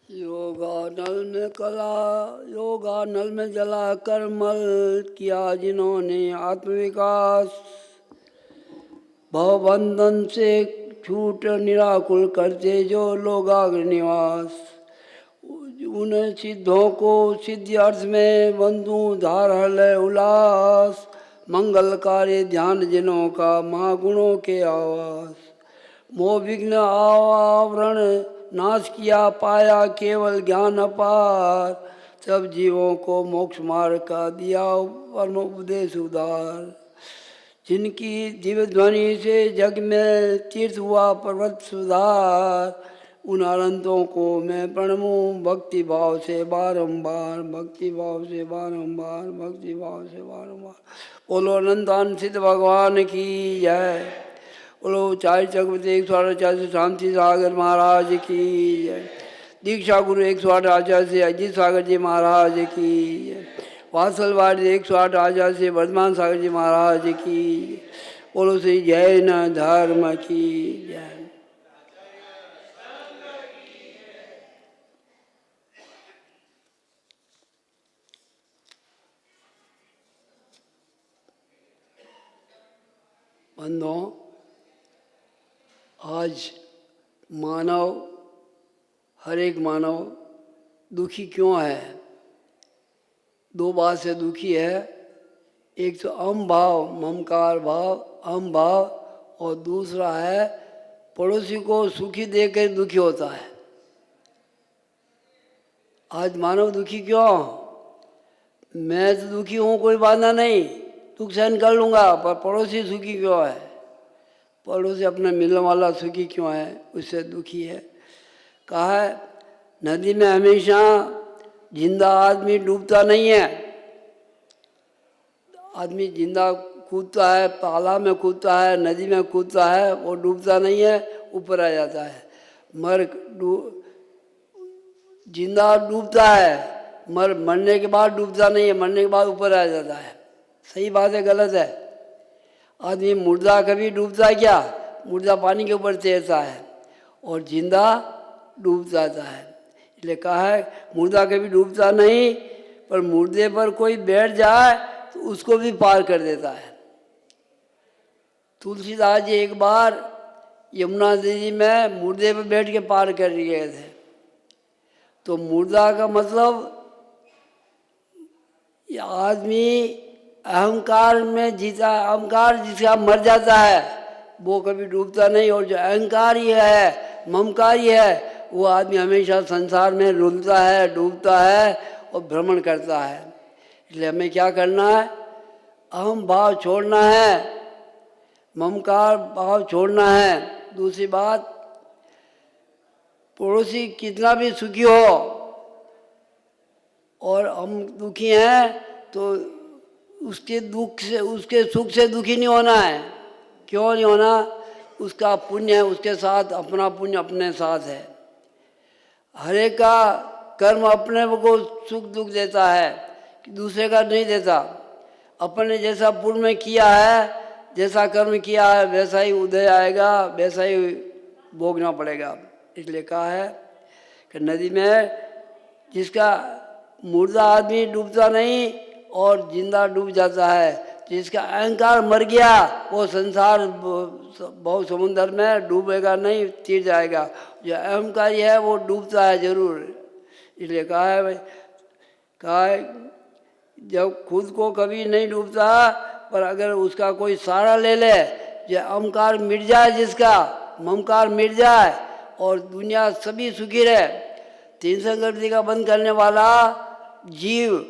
योगा नल में कला, योगा नल में जला कर मल, किया जिन्होंने आत्मविकास। भवबंधन से छूट निराकुल करते जो लोगाग्र निवास। उन सिद्धों को सिद्धि अर्थ में बंधु धार हृदय उल्लास। मंगलकारी ध्यान जिनों का महागुणों के आवास। मोह विघ्न आवरण नाश किया पाया केवल ज्ञान अपार। सब जीवों को मोक्ष मार्ग का दिया परम उपदेश उदार। जिनकी दिव्य ध्वनि से जग में तीर्थ हुआ पर्वत सुधार। उन अनंतों को मैं प्रणमूं भक्ति भाव से बारंबार, भक्ति भाव से बारंबार, भक्ति भाव से बारंबार। बोलो अनंतान सिद्ध भगवान की जय। बोलो चार चक्रवर्ती 148 शांति सागर महाराज की जय। दीक्षा गुरु 108 आचार्य से अजीत सागर जी महाराज की जय। वात्सलवाड़ी 108 आचार्य से वर्धमान सागर जी महाराज की। बोलो श्री जैन धर्म की जय। बंधुओं, आज मानव, हर एक मानव दुखी क्यों है? दो बात से दुखी है। एक तो अहम भाव, ममकार भाव, अहम भाव, और दूसरा है पड़ोसी को सुखी देकर दुखी होता है। आज मानव दुखी क्यों? मैं तो दुखी हूँ, कोई बाधा नहीं, दुख सहन कर लूँगा, पर पड़ोसी सुखी क्यों है? पड़ोसी अपना मिलने वाला सुखी क्यों है? उससे दुखी है। कहा है नदी में हमेशा जिंदा आदमी डूबता नहीं है। आदमी जिंदा कूदता है, तालाब में कूदता है, नदी में कूदता है, वो डूबता नहीं है, ऊपर आ जाता है। जिंदा डूबता है, मरने के बाद डूबता नहीं है, मरने के बाद ऊपर आ जाता है। सही बात है, गलत है? आदमी मुर्दा कभी डूबता है क्या? मुर्दा पानी के ऊपर तैरता है और जिंदा डूब जाता है। इसलिए कहा है मुर्दा कभी डूबता नहीं, पर मुर्दे पर कोई बैठ जाए तो उसको भी पार कर देता है। तुलसीदास जी एक बार यमुना नदी में मुर्दे पर बैठ के पार कर गए थे। तो मुर्दा का मतलब ये आदमी अहंकार में जीता, अहंकार जिसका मर जाता है वो कभी डूबता नहीं। और जो अहंकारी है, ममकारी है, वो आदमी हमेशा संसार में रुलता है, डूबता है और भ्रमण करता है। इसलिए हमें क्या करना है? अहम भाव छोड़ना है, ममकार भाव छोड़ना है। दूसरी बात, पड़ोसी कितना भी सुखी हो और हम दुखी हैं तो उसके दुख से, उसके सुख से दुखी नहीं होना है। क्यों नहीं होना? उसका पुण्य है उसके साथ, अपना पुण्य अपने साथ है। हर एक का कर्म अपने को सुख दुख देता है, दूसरे का नहीं देता। अपने जैसा पूर्व में किया है, जैसा कर्म किया है, वैसा ही उदय आएगा, वैसा ही भोगना पड़ेगा। इसलिए कहा है कि नदी में जिसका मुर्दा आदमी डूबता नहीं और जिंदा डूब जाता है। जिसका अहंकार मर गया वो संसार बहुत समुद्र में डूबेगा नहीं, तीर जाएगा। जो अहंकारी है वो डूबता है जरूर। इसलिए कहा है जब खुद को कभी नहीं डूबता, पर अगर उसका कोई सहारा ले ले, जो अहंकार मिट जाए, जिसका ममकार मिट जाए और दुनिया सभी सुखी रहे। तीन संगति का बंद करने वाला जीव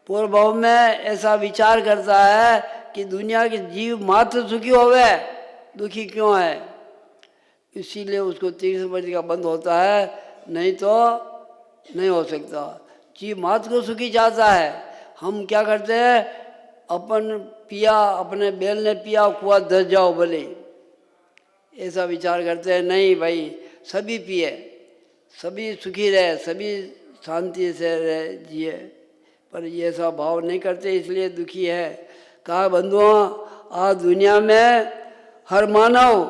पूर्व भाव में ऐसा विचार करता है कि दुनिया के जीव मात्र सुखी होवे, दुखी क्यों है? इसीलिए उसको तीन संगति का बंद होता है, नहीं तो नहीं हो सकता। जीव मात्र को सुखी चाहता है। हम क्या करते हैं? अपन पिया, अपने बैल ने पिया, कुआ धस जाओ भले, ऐसा विचार करते हैं। नहीं भाई, सभी पिए, सभी सुखी रहे, सभी शांति से रहे, जिए, पर ये ऐसा भाव नहीं करते, इसलिए दुखी है। कहा बंधुओं, आज दुनिया में हर मानव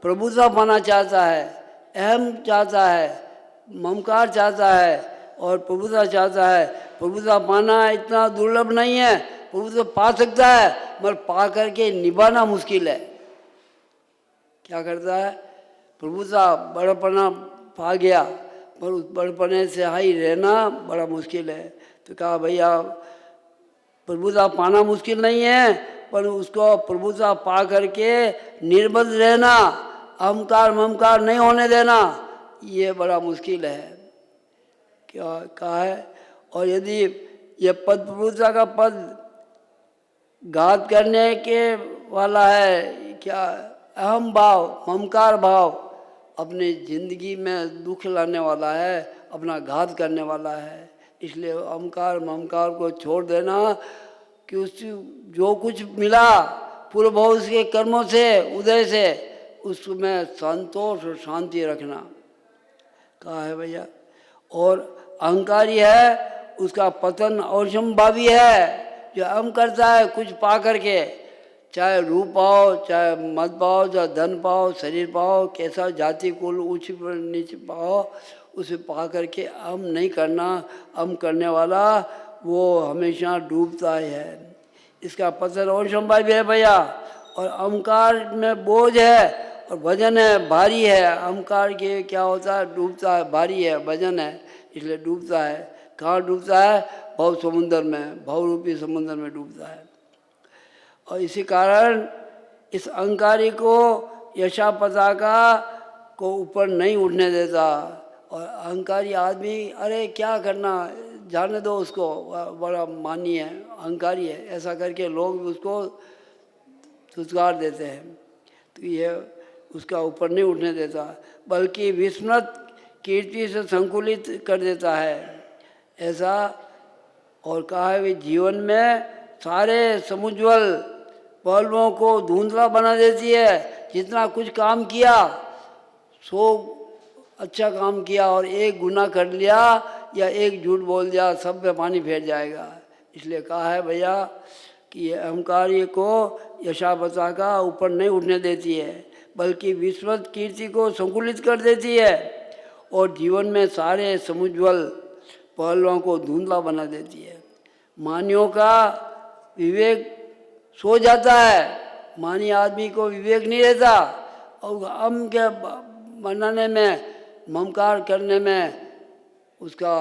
प्रभुता पाना चाहता है, अहम चाहता है, ममकार चाहता है और प्रभुता चाहता है। प्रभुता पाना इतना दुर्लभ नहीं है, प्रभुता पा सकता है, मगर पा करके निभाना मुश्किल है। क्या करता है, प्रभुता बड़पना पा गया, पर उस बड़पने से हाई रहना बड़ा मुश्किल है। तो कहा भैया प्रभुता पाना मुश्किल नहीं है, पर उसको प्रभुता पा करके निर्बल रहना, अहंकार ममकार नहीं होने देना, ये बड़ा मुश्किल है। क्या कहा है, और यदि ये पद प्रभुता का पद घात करने के वाला है, क्या अहम भाव ममकार भाव अपनी जिंदगी में दुख लाने वाला है, अपना घात करने वाला है। इसलिए अहंकार ममकार को छोड़ देना कि उस जो कुछ मिला पूर्व भविष्य के कर्मों से उदय से, उसमें संतोष और शांति रखना। कहा है भैया, और अहंकारी है उसका पतन अवश्यंभावी है। जो अहम करता है कुछ पा करके, चाहे रूप पाओ, चाहे मत पाओ, चाहे धन पाओ, शरीर पाओ, कैसा जाति कुल ऊंच नीचे पाओ, उसे पा करके अहम नहीं करना। अहम करने वाला वो हमेशा डूबता है। इसका पतन अवश्यंभावी है भैया। और अहंकार में बोझ है और वजन है, भारी है। अहंकार के क्या होता है, डूबता है, भारी है, वजन है, इसलिए डूबता है। कहाँ डूबता है, भव समुद्र में, भव रूपी समुद्र में डूबता है। और इसी कारण इस अहंकारी को यशा पताका को ऊपर नहीं उठने देता। और अहंकारी आदमी, अरे क्या करना, जाने दो उसको, बड़ा मानी है, अहंकारी है, ऐसा करके लोग भी उसको धुतकार देते हैं। तो ये उसका ऊपर नहीं उठने देता, बल्कि विस्मृत कीर्ति से संकुलित कर देता है, ऐसा। और कहा है भी जीवन में सारे समुज्वल पहलुओं को धुंधला बना देती है। जितना कुछ काम किया, सो अच्छा काम किया और एक गुनाह कर लिया या एक झूठ बोल दिया, सब पे पानी फेर जाएगा। इसलिए कहा है भैया कि ये अहंकारी को यशा पताका ऊपर नहीं उठने देती है, बल्कि विस्मृत कीर्ति को संकुलित कर देती है और जीवन में सारे समुज्वल पहलुओं को धुंधला बना देती है। मानियों का विवेक सो जाता है, मानी आदमी को विवेक नहीं रहता, और हम के बनाने में, ममकार करने में उसका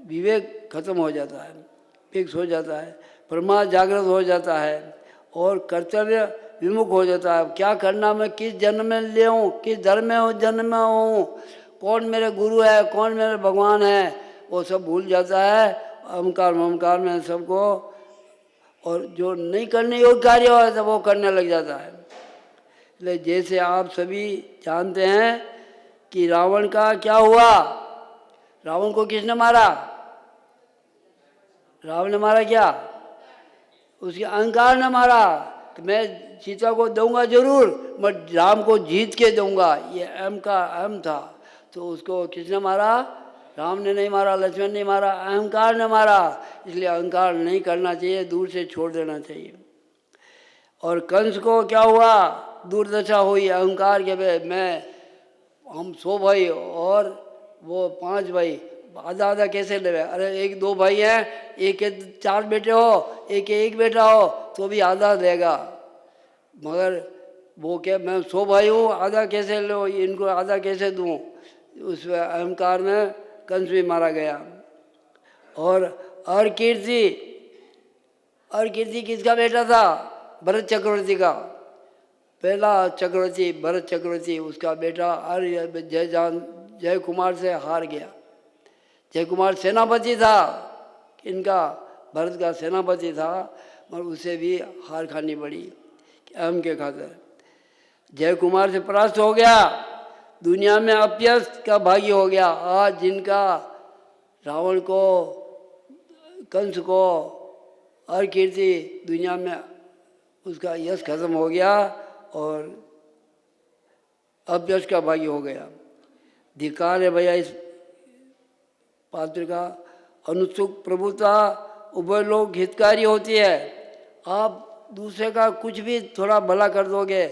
विवेक खत्म हो जाता है, फिक्स हो जाता है, प्रमाद जागृत हो जाता है और कर्तव्य विमुख हो जाता है। क्या करना, मैं किस जन्म में ले हूँ, किस धर्म में जन्म में हूँ, कौन मेरे गुरु है, कौन मेरे भगवान है, वो सब भूल जाता है अहंकार ममकार में सबको। और जो नहीं करने योग्य कार्य हो तो वो करने लग जाता है। इसलिए जैसे आप सभी जानते हैं कि रावण का क्या हुआ, रावण को किसने मारा, रावण ने मारा क्या, उसके अहंकार ने मारा कि मैं सीता को दूंगा जरूर, मैं राम को जीत के दूंगा, ये अहम का अहम था। तो उसको किसने मारा, राम ने नहीं मारा, लक्ष्मण ने मारा, अहंकार ने मारा। इसलिए अहंकार नहीं करना चाहिए, दूर से छोड़ देना चाहिए। और कंस को क्या हुआ, दुर्दशा हुई अहंकार के, मैं हम 100 भाई और वो 5 भाई, आधा आधा कैसे ले, अरे एक 2 भाई हैं, एक के 4 बेटे हो, एक के 1 बेटा हो तो भी आधा देगा, मगर वो क्या मैं 100 भाई हूँ, आधा कैसे लो, इनको आधा कैसे दूँ। उस अहंकार में कंस भी मारा गया। और अर्कीर्ति, अर्कीर्ति किसका बेटा था, भरत चक्रवर्ती का, पहला चक्रवर्ती भरत चक्रवर्ती, उसका बेटा जय कुमार से हार गया। जय कुमार सेनापति था इनका, भरत का सेनापति था, मगर उसे भी हार खानी पड़ी अहम के खातिर। जय कुमार से परास्त हो गया, दुनिया में अपयश का भागी हो गया। आज जिनका रावण को, कंस को, अर्कीर्ति दुनिया में उसका यश खत्म हो गया और अपयश का भागी हो गया। धिक्कार है भैया इस पात्र का। अनुत्सुक प्रभुता उभय लोग हितकारी होती है। आप दूसरे का कुछ भी थोड़ा भला कर दोगे,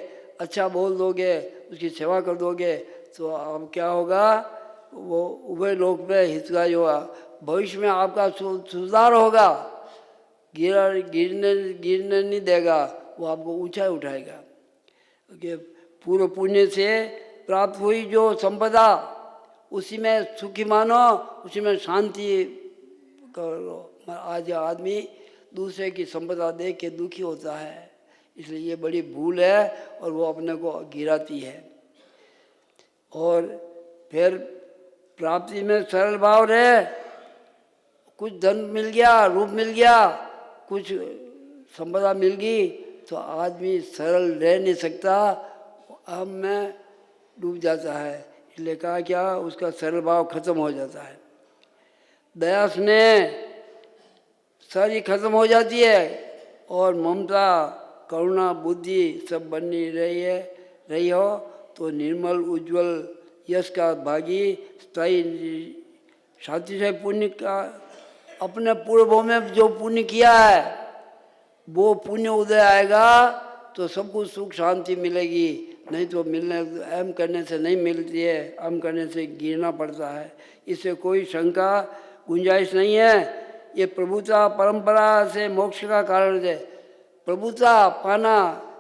अच्छा बोल दोगे, उसकी सेवा कर दोगे, तो अब क्या होगा, वो उभय लोक में हितकारी होगा, भविष्य में आपका सुधार होगा, गिरने गिरने नहीं देगा, वो आपको ऊंचा उठाएगा। क्योंकि पूर्व पुण्य से प्राप्त हुई जो संपदा, उसी में सुखी मानो, उसी में शांति करो। आज आदमी दूसरे की संपदा देख के दुखी होता है, इसलिए ये बड़ी भूल है और वो अपने को गिराती है। और फिर प्राप्ति में सरल भाव रहे, कुछ धन मिल गया, रूप मिल गया, कुछ संपदा मिल गई, तो आदमी सरल रह नहीं सकता, अब में डूब जाता है। इसलिए कहा क्या, उसका सरल भाव खत्म हो जाता है। दया स्नेह सारी खत्म हो जाती है, और ममता करुणा बुद्धि सब बनी रही हो तो निर्मल उज्जवल यश का भागी स्थायी शांति से पुण्य का, अपने पूर्वों में जो पुण्य किया है वो पुण्य उदय आएगा तो सब कुछ सुख शांति मिलेगी, नहीं तो मिलने अहम करने से नहीं मिलती है, अहम करने से गिरना पड़ता है। इससे कोई शंका गुंजाइश नहीं है। ये प्रभुता परंपरा से मोक्ष का कारण है। प्रभुता पाना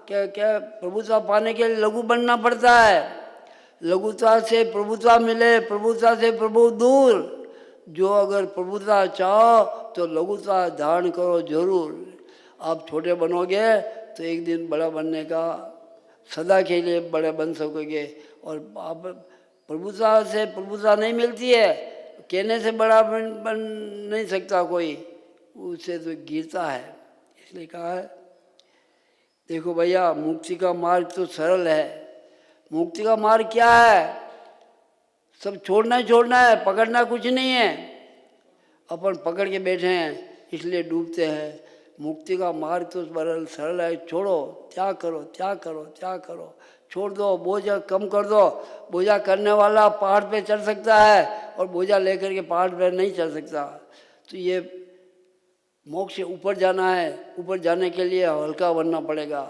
क्या क्या, प्रभुता पाने के लिए लघु बनना पड़ता है। लघुता से प्रभुता मिले, प्रभुता से प्रभु दूर। जो अगर प्रभुता चाहो तो लघुता धारण करो जरूर। आप छोटे बनोगे तो एक दिन बड़ा बनने का, सदा के लिए बड़े बन सकोगे। और आप प्रभुता से प्रभुता नहीं मिलती है, कहने से बड़ा बन नहीं सकता कोई, उससे तो गिरता है। इसलिए कहा है, देखो भैया, मुक्ति का मार्ग तो सरल है। मुक्ति का मार्ग क्या है? सब छोड़ना है, पकड़ना कुछ नहीं है। अपन पकड़ के बैठे हैं इसलिए डूबते हैं। मुक्ति का मार्ग तो सरल है। छोड़ो, त्याग करो, त्याग करो, त्याग करो, छोड़ दो, बोझा कम कर दो। बोझा करने वाला पहाड़ पे चढ़ सकता है और बोझा लेकर के पहाड़ पे नहीं चढ़ सकता। तो ये मोक्ष से ऊपर जाना है, ऊपर जाने के लिए हल्का बनना पड़ेगा।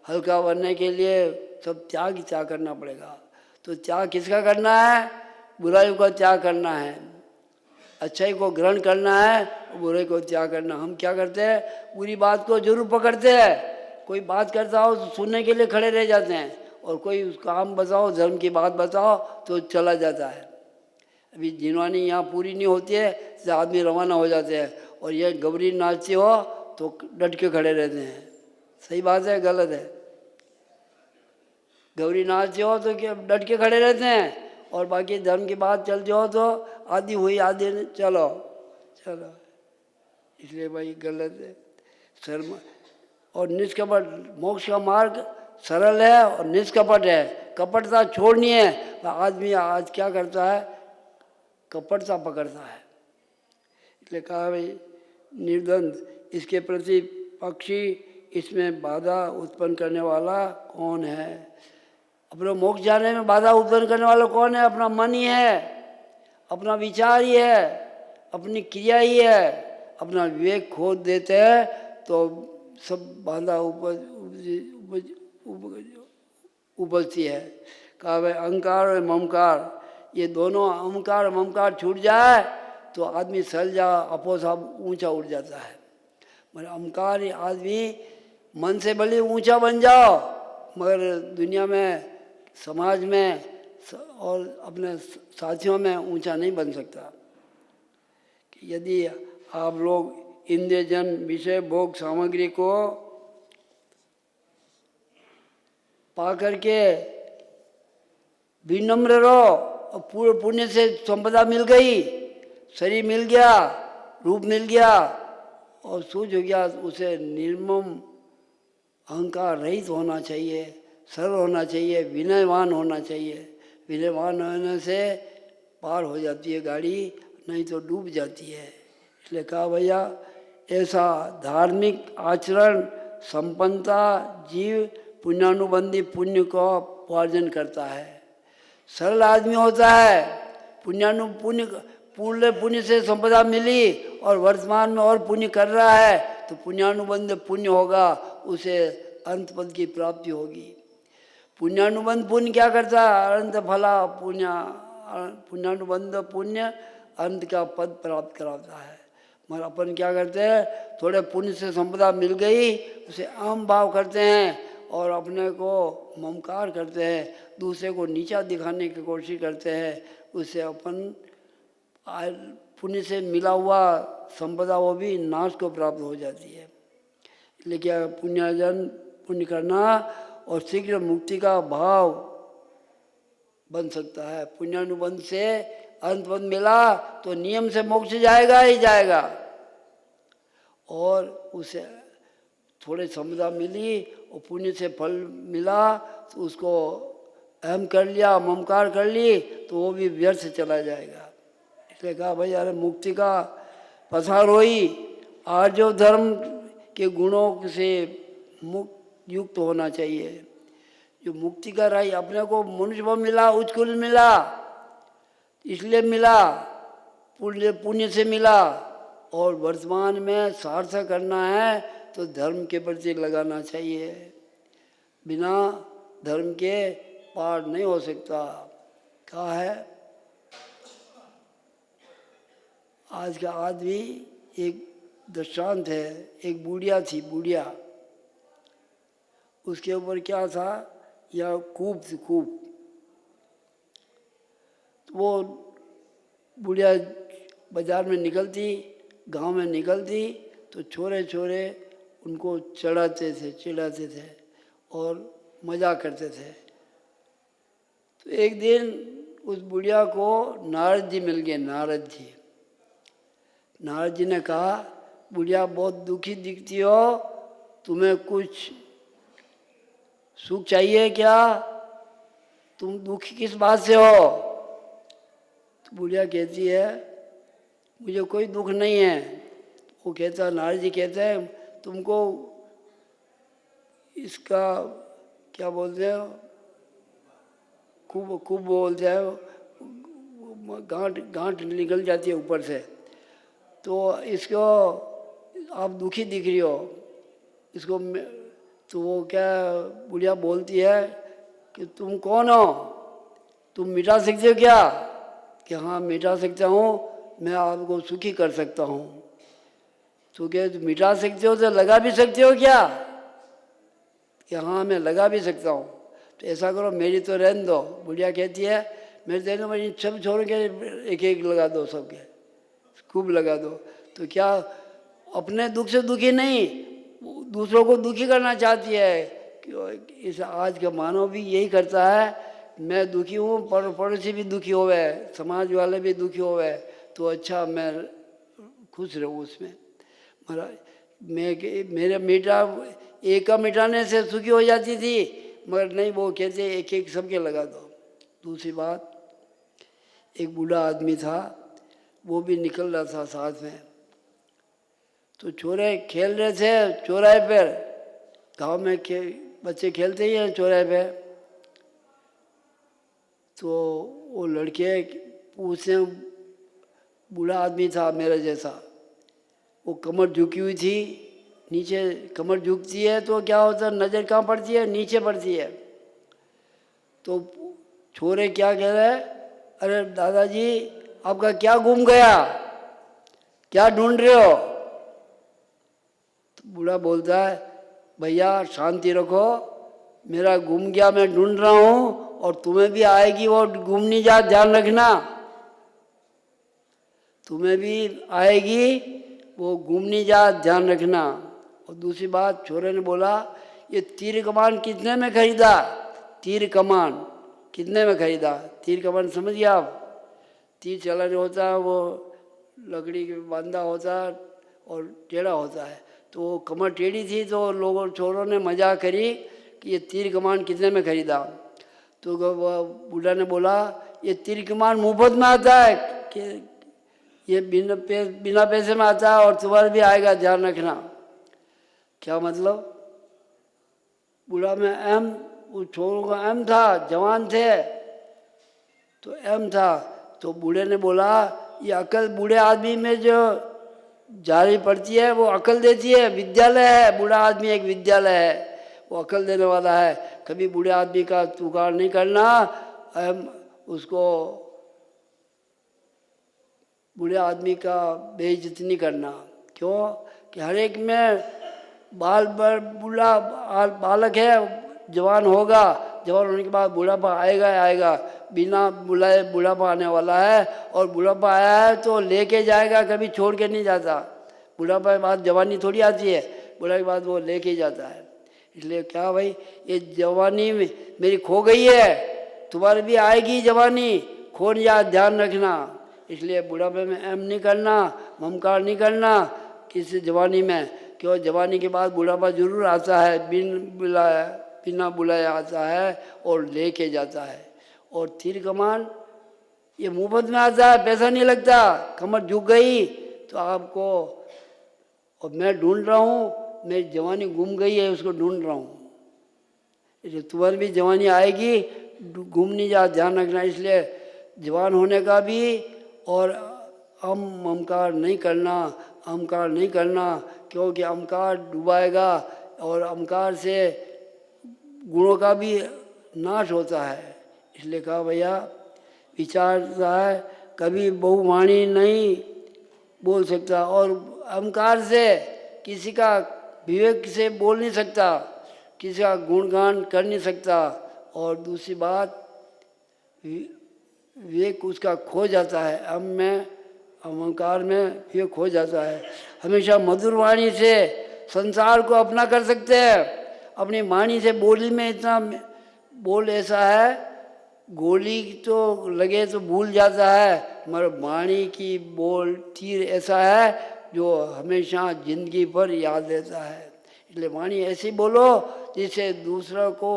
हल्का बनने के लिए सब त्याग ही त्याग करना पड़ेगा। तो त्याग किसका करना है? बुराई का त्याग करना है, अच्छाई को ग्रहण करना है, बुराई को त्याग करना। हम क्या करते हैं? बुरी बात को जरूर पकड़ते हैं। कोई बात करता हो तो सुनने के लिए खड़े रह जाते हैं, और कोई उस काम बताओ, धर्म की बात बताओ तो चला जाता है। अभी जिनवानी यहाँ पूरी नहीं होती है तो आदमी रवाना हो जाते हैं, और ये गबरी नाचती हो तो डट के खड़े रहते हैं। सही बात है गलत है? गौरी नाचते हो तो क्या डट के खड़े रहते हैं, और बाकी धर्म की बात चलती हो तो आदि हुई आदि चलो चलो। इसलिए भाई गलत है। शर्म और निष्कपट, मोक्ष का मार्ग सरल है और निष्कपट है। कपटता छोड़नी है। आदमी आज क्या करता है? कपटता पकड़ता है। इसलिए कहा भाई निर्द्वंद, इसके प्रति पक्षी, इसमें बाधा उत्पन्न करने वाला कौन है? अपने मोक्ष जाने में बाधा उत्पन्न करने वाला कौन है? अपना मन ही है, अपना विचार ही है, अपनी क्रिया ही है। अपना विवेक खो देते हैं तो सब बाधा उपजती है। कहा भाई अहंकार और ममकार, ये दोनों अहंकार और ममकार छूट जाए तो आदमी सल जा अपोसाप ऊंचा उठ जाता है। मतलब अहंकार आदमी मन से भले ऊंचा बन जाओ, मगर दुनिया में, समाज में और अपने साथियों में ऊंचा नहीं बन सकता। कि यदि आप लोग इंद्रियजन विषय भोग सामग्री को पा करके विनम्र रहो, और पूर्ण पुण्य से संपदा मिल गई, शरीर मिल गया, रूप मिल गया और सूझ हो गया, उसे निर्मम अहंकार रहित होना चाहिए, सरल होना चाहिए, विनयवान होना चाहिए। विनयवान होने से पार हो जाती है गाड़ी, नहीं तो डूब जाती है। इसलिए कहा भैया ऐसा धार्मिक आचरण संपन्नता जीव पुण्यानुबंधी पुण्य को उपार्जन करता है। सरल आदमी होता है, पूर्ण पुण्य से संपदा मिली और वर्तमान में और पुण्य कर रहा है तो पुण्यानुबंध पुण्य होगा, उसे अंत पद की प्राप्ति होगी। पुण्यानुबंध पुण्य क्या करता है? अनंत फला पुण्य पुण्यानुबंध पुण्य अंत का पद प्राप्त कराता है। मगर अपन क्या करते हैं, थोड़े पुण्य से संपदा मिल गई उसे अहम भाव करते हैं और अपने को ममकार करते हैं, दूसरे को नीचा दिखाने की कोशिश करते हैं। उससे अपन पुण्य से मिला हुआ संपदा वो भी नाश को प्राप्त हो जाती है। इसलिए क्या पुण्यार्जन पुण्य करना और शीघ्र मुक्ति का भाव बन सकता है। पुण्यानुबंध से अंत पद मिला तो नियम से मोक्ष जाएगा ही जाएगा, और उसे थोड़े संपदा मिली और पुण्य से फल मिला तो उसको अहम कर लिया, ममकार कर ली तो वो भी व्यर्थ चला जाएगा। इसलिए कहा भाई अरे मुक्ति का पसार होई, आर्यो धर्म के गुणों से मुक्त युक्त होना चाहिए। जो मुक्ति का राही अपने को मनुष्य भाव मिला, उच्चकुल मिला, इसलिए मिला, पुण्य से मिला, और वर्तमान में सार्थक करना है तो धर्म के प्रति लगाना चाहिए। बिना धर्म के पार नहीं हो सकता। कहा है आज का आदमी एक दृष्टांत है। एक बुढ़िया थी, बुढ़िया, उसके ऊपर क्या था, या कूप थी, कूप। तो वो बुढ़िया बाजार में निकलती, गांव में निकलती तो छोरे छोरे उनको चढ़ाते थे, चिढ़ाते थे और मजाक करते थे। तो एक दिन उस बुढ़िया को नारद जी मिल गए। नारद जी ने कहा, बुढ़िया बहुत दुखी दिखती हो, तुम्हें कुछ सुख चाहिए क्या? तुम दुखी किस बात से हो? तो बुढ़िया कहती है मुझे कोई दुख नहीं है। वो कहता, नारद जी कहते हैं तुमको इसका क्या बोलते हो, खूब बोलते हैं, गांठ निकल जाती है ऊपर से, तो इसको आप दुखी दिख रही हो इसको। तो वो क्या बुढ़िया बोलती है कि तुम कौन हो, तुम मिटा सकते हो क्या? कि हाँ मिटा सकता हूँ, मैं आपको सुखी कर सकता हूँ। तो क्या मिटा सकते हो तो लगा भी सकते हो क्या? कि हाँ मैं लगा भी सकता हूँ। तो ऐसा करो मेरी तो रहने दो। बुढ़िया कहती है मेरे देने में सब छोड़ के एक एक लगा दो, सबके खूब लगा दो। तो क्या अपने दुख से दुखी नहीं, दूसरों को दुखी करना चाहती है। इस आज का मानव भी यही करता है, मैं दुखी हूँ पर पड़ोसी भी दुखी होवे, समाज वाले भी दुखी होवे, तो अच्छा मैं खुश रहूँ उसमें। मेरे एक का मिटाने से सुखी हो जाती थी, मगर नहीं, वो कहते एक एक सबके लगा दो। दूसरी बात, एक बूढ़ा आदमी था, वो भी निकल रहा था साथ में। तो छोरे खेल रहे थे चौराहे पर, गांव में बच्चे खेलते ही हैं चौराहे पे। तो वो लड़के पूछते, बूढ़ा आदमी था मेरा जैसा, वो कमर झुकी हुई थी नीचे। कमर झुकती है तो क्या होता है, नज़र कहाँ पड़ती है, नीचे पड़ती है। तो छोरे क्या कह रहे हैं, अरे दादाजी आपका क्या गुम गया, क्या ढूंढ रहे हो? तो बूढ़ा बोलता है भैया शांति रखो, मेरा गुम गया मैं ढूंढ रहा हूँ, और तुम्हें भी आएगी वो गुम नहीं जा, ध्यान रखना, तुम्हें भी आएगी वो गुम नहीं जा, ध्यान रखना। और दूसरी बात, छोरे ने बोला ये तीर कमान कितने में खरीदा? तीर कमान कितने में खरीदा? तीर कमान समझिए आप, तीर चलाने होता है, वो लकड़ी के बांधा होता है और टेढ़ा होता है। तो वो कमर टेढ़ी थी तो लोगों छोरों ने मजाक करी कि ये तीर कमान कितने में खरीदा? तो बूढ़ा ने बोला ये तीर कमान मुफ्त में आता है, कि ये बिना पैसे में आता है और तुम्हारे भी आएगा, ध्यान रखना। क्या मतलब? बूढ़ा में अहम, वो छोरों का अहम था, जवान थे तो अहम था। तो बूढ़े ने बोला ये अकल बूढ़े आदमी में जो जारी पड़ती है वो अकल देती है, विद्यालय है, बूढ़ा आदमी एक विद्यालय है, वो अकल देने वाला है। कभी बूढ़े आदमी का तुकार नहीं करना, उसको बूढ़े आदमी का बेइज्जती नहीं करना। क्यों कि हर एक में बूढ़ा बालक है, जवान होगा, जवान होने के बाद बुढ़ापा आएगा आएगा, बिना बुलाए बुढ़ापा आने वाला है। और बुढ़ापा आया है तो लेके जाएगा, कभी छोड़ के नहीं जाता। बुढ़ापा के बाद जवानी थोड़ी आती है, बुढ़ापे के बाद वो लेके जाता है। इसलिए क्या भाई, ये जवानी मेरी खो गई है, तुम्हारी भी आएगी जवानी, खो नहीं जा, ध्यान रखना। इसलिए बुढ़ापे में एम नहीं करना, ममकार नहीं करना किसी जवानी में। क्यों जवानी के बाद बुढ़ापा जरूर आता है, बिना बुलाए आता है और लेके जाता है। और तीर कमान ये मुफ्त में आता है, पैसा नहीं लगता। कमर झुक गई तो आपको, और मैं ढूंढ रहा हूँ, मेरी जवानी गुम गई है, उसको ढूंढ रहा हूँ। इसलिए तुम्हारी भी जवानी आएगी, गुम नहीं जा, ध्यान रखना। इसलिए जवान होने का भी और अहंकार नहीं करना, अहंकार नहीं करना, क्योंकि अहंकार डुबाएगा और अहंकार से गुणों का भी नाश होता है। इसलिए कहा भैया विचारता है, कभी बहुवाणी नहीं बोल सकता, और अहंकार से किसी का विवेक से बोल नहीं सकता, किसी का गुणगान कर नहीं सकता। और दूसरी बात, विवेक उसका खो जाता है, अहंकार में विवेक खो जाता है। हमेशा मधुर वाणी से संसार को अपना कर सकते हैं। अपनी वाणी से, बोली में इतना बोल ऐसा है, गोली तो लगे तो भूल जाता है, मगर वाणी की बोल तीर ऐसा है जो हमेशा जिंदगी भर याद रहता है। इसलिए वाणी ऐसी बोलो जिससे दूसरों को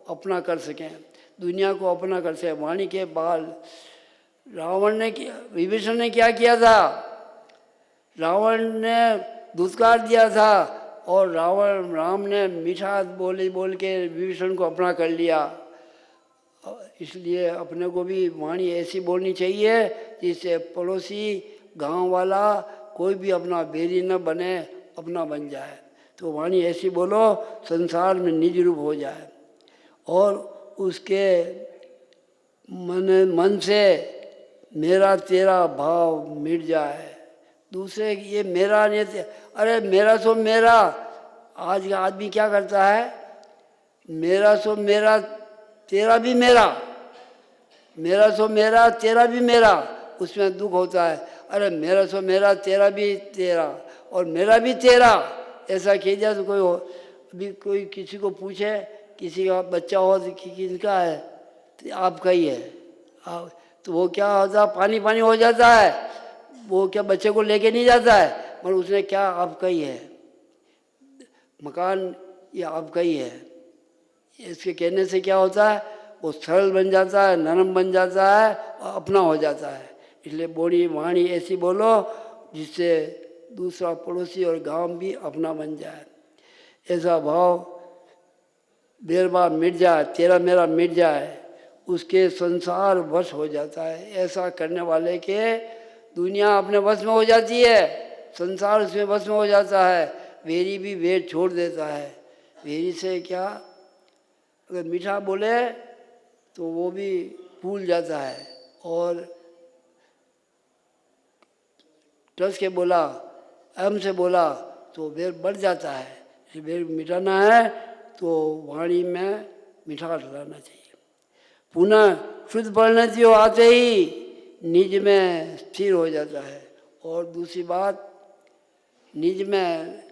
अपना कर सकें, दुनिया को अपना कर सकें। वाणी के बाल रावण ने, विभीषण ने क्या किया था? रावण ने धुतकार दिया था और राम ने मीठा बोल के विभीषण को अपना कर लिया। इसलिए अपने को भी वाणी ऐसी बोलनी चाहिए जिससे पड़ोसी, गांव वाला, कोई भी अपना बैरी न बने, अपना बन जाए। तो वाणी ऐसी बोलो संसार में निज रूप हो जाए और उसके मन से मेरा तेरा भाव मिट जाए। दूसरे ये मेरा नहीं, अरे मेरा सो मेरा। आज का आदमी क्या करता है, मेरा सो मेरा, तेरा भी मेरा, मेरा सो मेरा, तेरा भी मेरा, उसमें दुख होता है। अरे मेरा सो मेरा, तेरा भी तेरा और मेरा भी तेरा, ऐसा किया तो कोई हो। अभी कोई किसी को पूछे, किसी का बच्चा हो तो किसका है, तो आपका ही है, तो वो क्या होता, पानी पानी हो जाता है। वो क्या बच्चे को लेके नहीं जाता है, मगर उसने क्या, आपका ही है मकान, ये आपका ही है। इसके कहने से क्या होता है, वो सरल बन जाता है, नरम बन जाता है और अपना हो जाता है। इसलिए बोली वाणी ऐसी बोलो जिससे दूसरा पड़ोसी और गांव भी अपना बन जाए। ऐसा भाव बेरबा मिट जाए, तेरा मेरा मिट जाए, उसके संसार वश हो जाता है। ऐसा करने वाले के दुनिया अपने वश में हो जाती है, संसार उसमें वश में हो जाता है। वेरी भी वेर छोड़ देता है। वेरी से क्या, अगर मीठा बोले तो वो भी भूल जाता है, और टस के बोला, एम से बोला तो वेर बढ़ जाता है। वेर मिटाना है तो वाणी में मिठास लाना चाहिए। पुनः शुद्ध परिणति आते ही निज में स्थिर हो जाता है। और दूसरी बात, निज में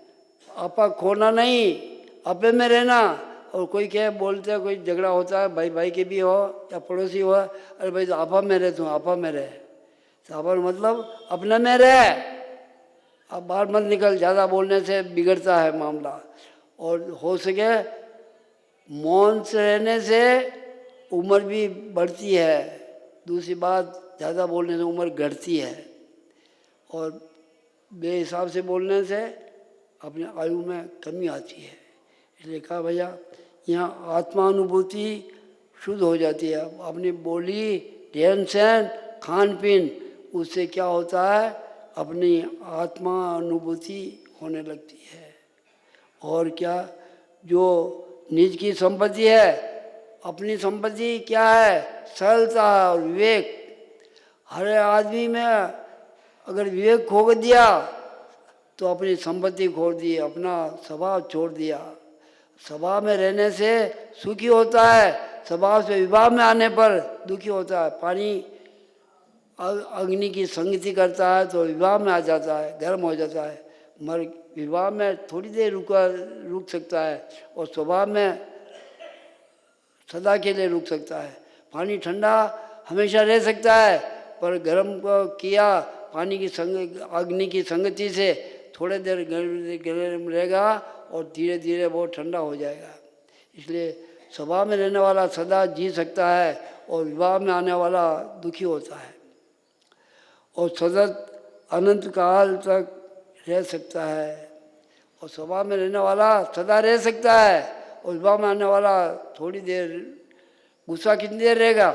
आपा खोना नहीं, अपे में रहना। और कोई क्या बोलते हैं, कोई झगड़ा होता है, भाई भाई के भी हो या पड़ोसी हो, अरे भाई तो आपा में रह, तू आपा में रह, तो आपा मतलब अपने में रह, अब बाहर मत निकल। ज़्यादा बोलने से बिगड़ता है मामला। और हो सके मौन से रहने से उम्र भी बढ़ती है। दूसरी बात, ज़्यादा बोलने से उम्र घटती है, और बेहिसाब से बोलने से अपने आयु में कमी आती है। इसलिए कहा भैया यहाँ आत्मानुभूति शुद्ध हो जाती है। अपनी बोली, रहन सहन, खान पीन, उससे क्या होता है, अपनी आत्मा अनुभूति होने लगती है। और क्या, जो निज की संपत्ति है, अपनी संपत्ति क्या है, सरलता और विवेक। हर आदमी में अगर विवेक खो दिया तो अपनी संपत्ति खो दी, अपना स्वभाव छोड़ दिया। स्वभाव में रहने से सुखी होता है, स्वभाव से विभाव में आने पर दुखी होता है। पानी अग्नि की संगति करता है तो विभाव में आ जाता है, गर्म हो जाता है, मगर विभाव में थोड़ी देर रुक सकता है और स्वभाव में सदा के लिए रुक सकता है। पानी ठंडा हमेशा रह सकता है, पर गर्म को किया पानी की अग्नि की संगति से थोड़े देर गर्म रहेगा और धीरे धीरे वो ठंडा हो जाएगा। इसलिए स्वभाव में रहने वाला सदा जी सकता है और विवाह में आने वाला दुखी होता है। और सतत अनंत काल तक रह सकता है। और स्वभाव में रहने वाला सदा रह सकता है और विवाह में आने वाला थोड़ी देर, गुस्सा कितनी देर रहेगा,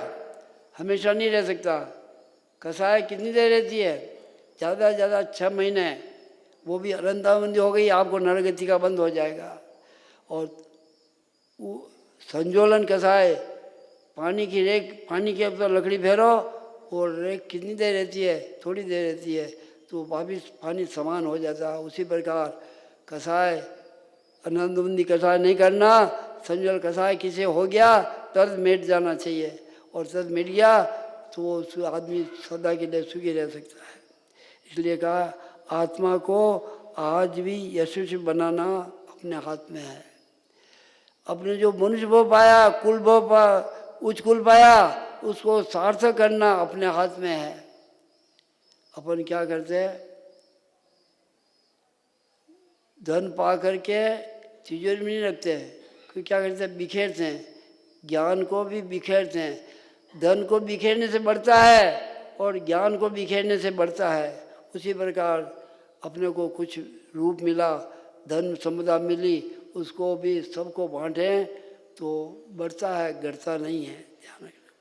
हमेशा नहीं रह सकता। कसाय कितनी देर रहती है, ज़्यादा से ज़्यादा 6 महीने, वो भी अनंतावंदी हो गई, आपको नरगति का बंद हो जाएगा। और संजोलन कसाय, पानी के ऊपर लकड़ी फेरो और रेख कितनी देर रहती है, थोड़ी देर रहती है, तो वापिस पानी समान हो जाता है। उसी प्रकार कसाय, आनंदबंदी कसाय नहीं करना, संजोल कसाय किसे हो गया तद मिट जाना चाहिए, और तद मिट गया तो उस आदमी सदा के लिए सुखी रह सकता है। इसलिए कहा आत्मा को आज भी यशस्वी बनाना अपने हाथ में है। अपने जो मनुष्य भव पाया, कुल भव उच्च कुल पाया, उसको सार्थक करना अपने हाथ में है। अपन क्या करते हैं, धन पा करके तिजोरी में नहीं रखते हैं, क्योंकि क्या करते हैं, बिखेरते हैं, ज्ञान को भी बिखेरते हैं। धन को बिखेरने से बढ़ता है और ज्ञान को बिखेरने से बढ़ता है। उसी प्रकार अपने को कुछ रूप मिला, धन संपदा मिली, उसको भी सबको बांटें तो बढ़ता है, घटता नहीं है, ध्यान रखना।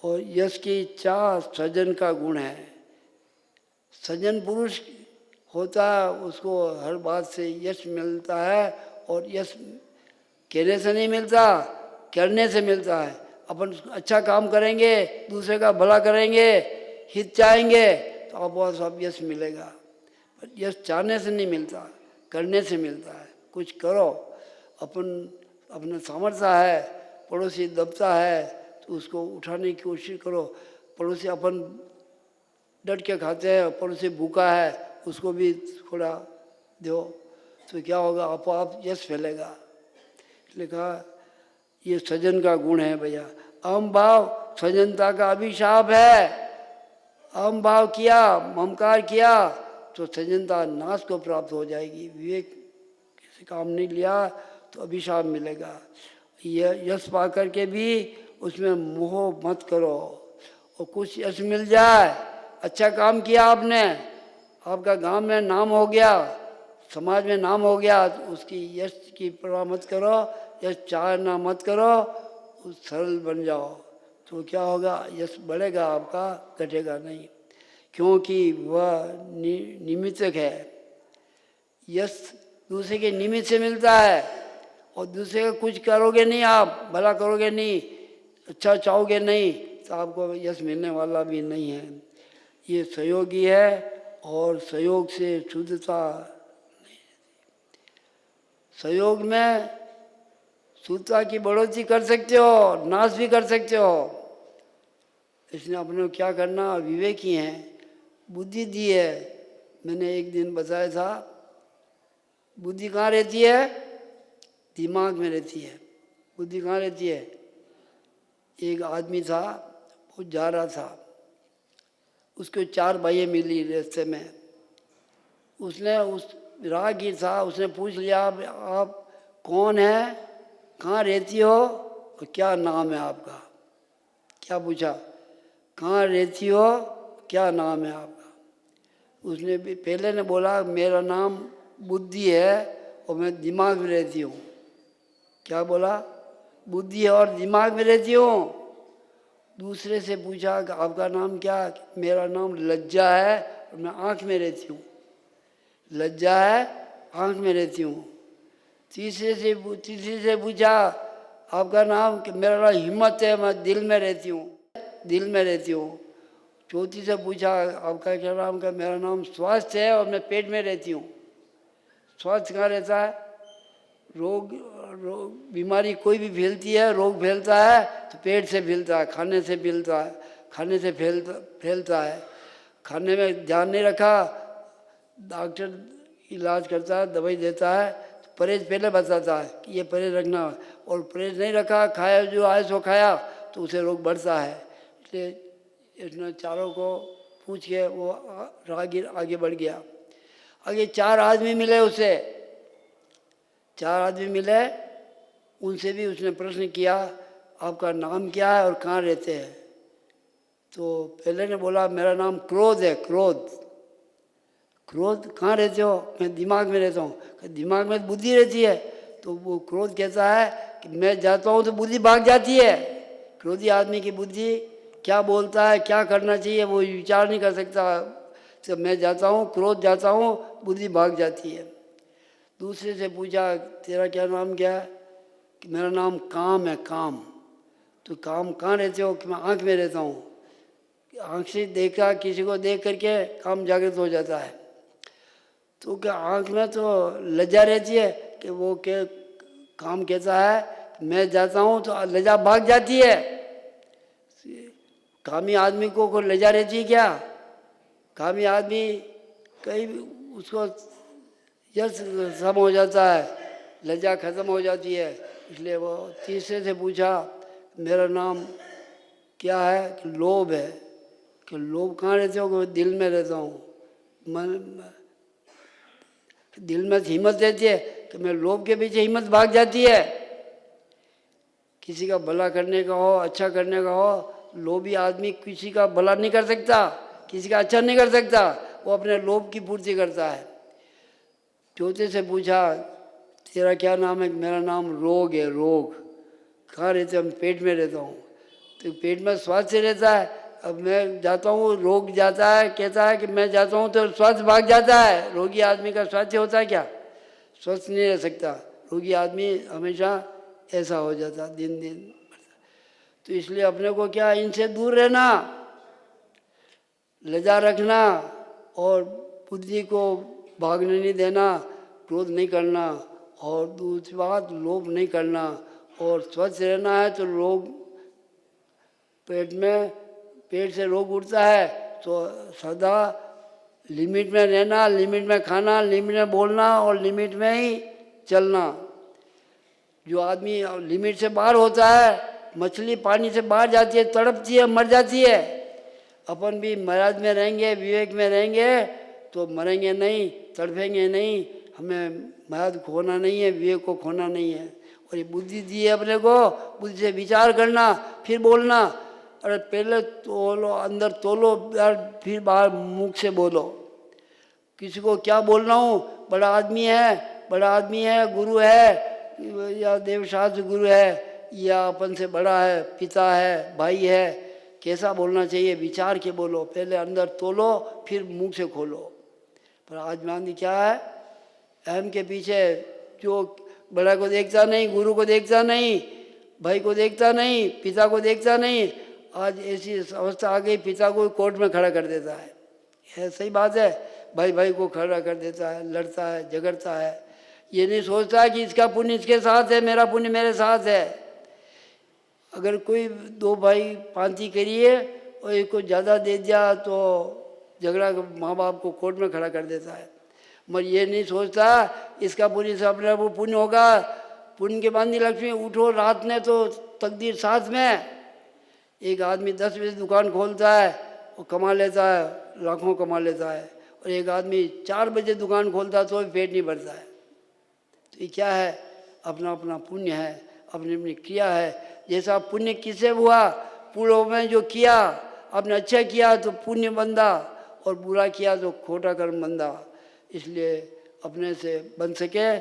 और यश की इच्छा सज्जन का गुण है। सज्जन पुरुष होता है, उसको हर बात से यश मिलता है, और यश कहने से नहीं मिलता, करने से मिलता है। अपन अच्छा काम करेंगे, दूसरे का भला करेंगे, हित चाहेंगे तो आपको सब यश मिलेगा। पर यश चाहने से नहीं मिलता, करने से मिलता है। कुछ करो, अपना सामर्थ्य है, पड़ोसी दबता है तो उसको उठाने की कोशिश करो। पड़ोसी अपन डट के खाते हैं, पड़ोसी भूखा है, उसको भी थोड़ा दो, तो क्या होगा, आप यश फैलेगा। इसलिए कहा ये सज्जन का गुण है भैया। अहम भाव सज्जनता का अभिशाप है। अहम भाव किया, ममकार किया तो सज्जनता नाश को प्राप्त हो जाएगी। विवेक किसी काम नहीं लिया तो अभिशाप मिलेगा। यश पा करके भी उसमें मोह मत करो। और कुछ यश मिल जाए, अच्छा काम किया आपने, आपका गांव में नाम हो गया, समाज में नाम हो गया, तो उसकी यश की परवाह मत करो, यश चाहना मत करो, उस सरल बन जाओ तो क्या होगा, यश बढ़ेगा आपका, घटेगा नहीं, क्योंकि वह निमित्तक है। यश दूसरे के निमित्त से मिलता है, और दूसरे का कुछ करोगे नहीं, आप भला करोगे नहीं, अच्छा चाहोगे नहीं, तो आपको यश मिलने वाला भी नहीं है। ये सहयोगी है, और सहयोग से शुद्धता नहीं। सहयोग में शुद्धता की बढ़ोतरी कर सकते हो, नाश भी कर सकते हो। इसने अपने को क्या करना, विवेकी हैं, बुद्धि दी है। मैंने एक दिन बताया था, बुद्धि कहाँ रहती है, दिमाग में रहती है। बुद्धि कहाँ रहती है। एक आदमी था, वो जा रहा था, उसको 4 भाइयाँ मिली रास्ते में। उसने उस राहगीर था, उसने पूछ लिया आप कौन है, कहाँ रहती हो और क्या नाम है आपका। क्या पूछा, कहाँ रहती हो, क्या नाम है आपका। उसने भी पहले ने बोला मेरा नाम बुद्धि है और मैं दिमाग में रहती हूँ। क्या बोला, बुद्धि है और दिमाग में रहती हूँ। दूसरे से पूछा कि आपका नाम क्या, मेरा नाम लज्जा है और मैं आँख में रहती हूँ। लज्जा है, आँख में रहती हूँ। तीसरे से पूछा आपका नाम, कि मेरा नाम हिम्मत है, मैं दिल में रहती हूँ, दिल में रहती हूँ। ज्योति से पूछा आपका क्या नाम? का मेरा नाम स्वास्थ्य है और मैं पेट में रहती हूँ। स्वास्थ्य कहाँ रहता है? रोग बीमारी कोई भी फैलती है, रोग फैलता है तो पेट से फैलता है, खाने से फैलता है, खाने से फैलता है। खाने में ध्यान नहीं रखा, डॉक्टर इलाज करता है, दवाई देता है, तो परहेज पहले बताता है कि ये परहेज रखना, और परहेज नहीं रखा, खाया जो आए सो खाया तो उसे रोग बढ़ता है। इसलिए इसने चारों को पूछ के वो राहगीर आगे बढ़ गया। आगे 4 आदमी मिले उसे, 4 आदमी मिले, उनसे भी उसने प्रश्न किया आपका नाम क्या है और कहाँ रहते हैं? तो पहले ने बोला मेरा नाम क्रोध है। क्रोध? क्रोध कहाँ रहते हो? मैं दिमाग में रहता हूँ। दिमाग में बुद्धि रहती है। तो वो क्रोध कहता है कि मैं जाता हूँ तो बुद्धि भाग जाती है। क्रोधी आदमी की बुद्धि क्या बोलता है, क्या करना चाहिए, वो विचार नहीं कर सकता। तो मैं जाता हूँ, क्रोध जाता हूँ, बुद्धि भाग जाती है। दूसरे से पूछा तेरा क्या नाम क्या है? कि मेरा नाम काम है। काम? तो काम कहाँ रहते हो? कि मैं आँख में रहता हूँ। आँख से देखा, किसी को देख करके काम जागृत हो जाता है। तो क्या आँख में तो लज्जा रहती है कि वो के काम कहता है मैं जाता हूँ तो लज्जा भाग जाती है। कामी आदमी को कोई लज्जा रहती है क्या? कामी आदमी कहीं भी उसको यश खत्म हो जाता है, लज्जा खत्म हो जाती है। इसलिए वो तीसरे से पूछा मेरा नाम क्या है? कि लोभ है। कि लोभ कहाँ रहते हो? कि दिल में रहता हूँ। मन दिल में हिम्मत रहती है कि मैं लोभ के पीछे हिम्मत भाग जाती है। किसी का भला करने का हो, अच्छा करने का हो, लोभी आदमी किसी का भला नहीं कर सकता, किसी का अच्छा नहीं कर सकता, वो अपने लोभ की पूर्ति करता है। चौथे से पूछा तेरा क्या नाम है? मेरा नाम रोग है। रोग? कहाँ रहते हो? पेट में रहता हूँ। तो पेट में स्वास्थ्य रहता है। अब मैं जाता हूँ, रोग जाता है, कहता है कि मैं जाता हूँ तो स्वास्थ्य भाग जाता है। रोगी आदमी का स्वास्थ्य होता है क्या? स्वस्थ नहीं रह सकता। रोगी आदमी हमेशा ऐसा हो जाता दिन दिन। तो इसलिए अपने को क्या, इनसे दूर रहना, लज्जा रखना और बुद्धि को भागने नहीं देना, क्रोध नहीं करना, और दूसरी बात लोभ नहीं करना, और स्वस्थ रहना है। तो रोग पेट से रोग उठता है तो सदा लिमिट में रहना, लिमिट में खाना, लिमिट में बोलना और लिमिट में ही चलना। जो आदमी लिमिट से बाहर होता है, मछली पानी से बाहर जाती है, तड़पती है, मर जाती है। अपन भी मर्यादा में रहेंगे, विवेक में रहेंगे तो मरेंगे नहीं, तड़पेंगे नहीं। हमें मर्यादा खोना नहीं है, विवेक को खोना नहीं है। और ये बुद्धि दी है अपने को, बुद्धि से विचार करना फिर बोलना। अरे पहले तोलो, अंदर तोलो, फिर बाहर मुख से बोलो। किसी को क्या बोल रहा हूँ? बड़ा आदमी है, बड़ा आदमी है, गुरु है या देवशास्त्र गुरु है या अपन से बड़ा है, पिता है, भाई है, कैसा बोलना चाहिए? विचार के बोलो, पहले अंदर तोलो फिर मुंह से खोलो। पर आज मानती क्या है? अहम के पीछे जो बड़ा को देखता नहीं, गुरु को देखता नहीं, भाई को देखता नहीं, पिता को देखता नहीं। आज ऐसी अवस्था आ गई, पिता को कोर्ट में खड़ा कर देता है। यह सही बात है? भाई भाई को खड़ा कर देता है, लड़ता है, झगड़ता है। ये नहीं सोचता कि इसका पुण्य इसके साथ है, मेरा पुण्य मेरे साथ है। अगर कोई 2 भाई पांति करिए और एक को ज़्यादा दे दिया तो झगड़ा माँ बाप को कोर्ट में खड़ा कर देता है। मगर ये नहीं सोचता इसका पुण्य से अपने वो पुण्य होगा। पुण्य के बांधी लक्ष्मी उठो, रात में तो तकदीर साथ में। एक आदमी 10 बजे दुकान खोलता है, वो कमा लेता है, लाखों कमा लेता है। और एक आदमी 4 बजे दुकान खोलता है तो भी पेट नहीं भरता है। तो ये क्या है? अपना अपना पुण्य है, अपनी अपनी क्रिया है। जैसा पुण्य किसे हुआ, पूर्व में जो किया, आपने अच्छा किया तो पुण्य बंदा, और बुरा किया तो खोटा कर्म बंदा। इसलिए अपने से बन सके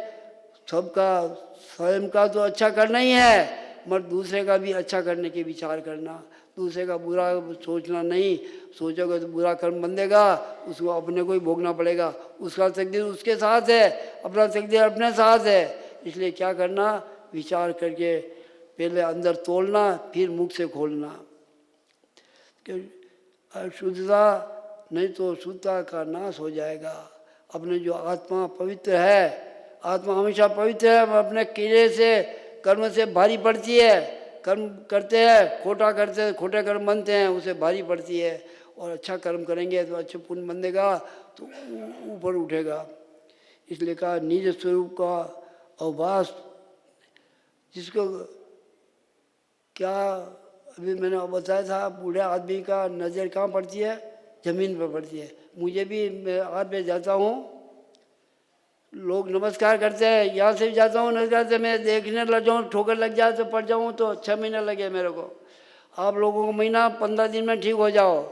सबका, स्वयं का तो अच्छा करना ही है, मगर दूसरे का भी अच्छा करने के विचार करना। दूसरे का बुरा सोचना नहीं, सोचोगे तो बुरा कर्म बंधेगा, उसको अपने को ही भोगना पड़ेगा। उसका तकदीर उसके साथ है, अपना तकदीर अपने साथ है। इसलिए क्या करना? विचार करके पहले अंदर तोड़ना फिर मुख से खोलना। शुद्धता, नहीं तो शुद्धता का नाश हो जाएगा। अपने जो आत्मा पवित्र है, आत्मा हमेशा पवित्र है, अपने किले से कर्म से भारी पड़ती है। कर्म करते हैं, खोटा करते हैं, खोटे कर्म बनते हैं, उसे भारी पड़ती है। और अच्छा कर्म करेंगे तो अच्छे पुण्य बनेगा तो ऊपर उठेगा। इसलिए कहा निज स्वरूप का अवभास, जिसको क्या अभी मैंने बताया था, बूढ़े आदमी का नज़र कहाँ पड़ती है? ज़मीन पर पड़ती है। मुझे भी, मैं आज में जाता हूँ, लोग नमस्कार करते हैं, यहाँ से भी जाता हूँ नमस्कार से, मैं देखने लग जाऊँ, ठोकर लग जाए तो पड़ जाऊँ तो 6 महीने लगे मेरे को। आप लोगों को महीना 15 दिन में ठीक हो जाओ।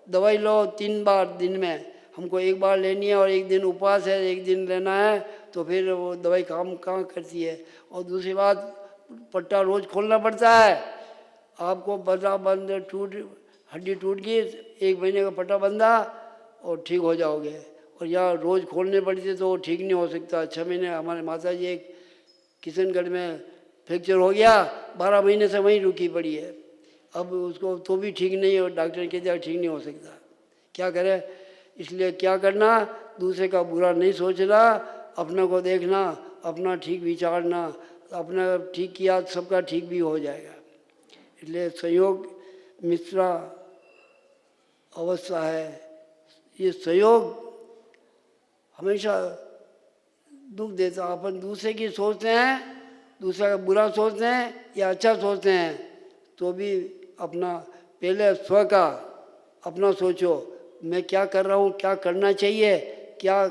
दवाई लो 3 बार दिन में, हमको 1 बार लेनी है और 1 दिन उपवास है, 1 दिन लेना है, तो फिर वो दवाई काम कहाँ करती है। और दूसरी बात, पट्टा रोज़ खोलना पड़ता है। आपको पट्टा बंद हड्डी टूट गई, 1 महीने का पट्टा बंधा और ठीक हो जाओगे। और यहाँ रोज़ खोलने पड़ती है तो वो ठीक नहीं हो सकता। 6 महीने, हमारे माता जी एक किशनगढ़ में फ्रैक्चर हो गया, 12 महीने से वहीं रुकी पड़ी है। अब उसको तो भी ठीक नहीं है, और डॉक्टर के दिया ठीक नहीं हो सकता, क्या करे। इसलिए क्या करना, दूसरे का बुरा नहीं सोचना, अपने को देखना, अपना ठीक विचारना, अपना ठीक किया तो सबका ठीक भी हो जाएगा। इसलिए संयोग मिश्रा अवस्था है। ये संयोग हमेशा दुख देता। अपन दूसरे की सोचते हैं, दूसरा का बुरा सोचते हैं या अच्छा सोचते हैं, तो भी अपना पहले स्व का अपना सोचो, मैं क्या कर रहा हूँ, क्या करना चाहिए, क्या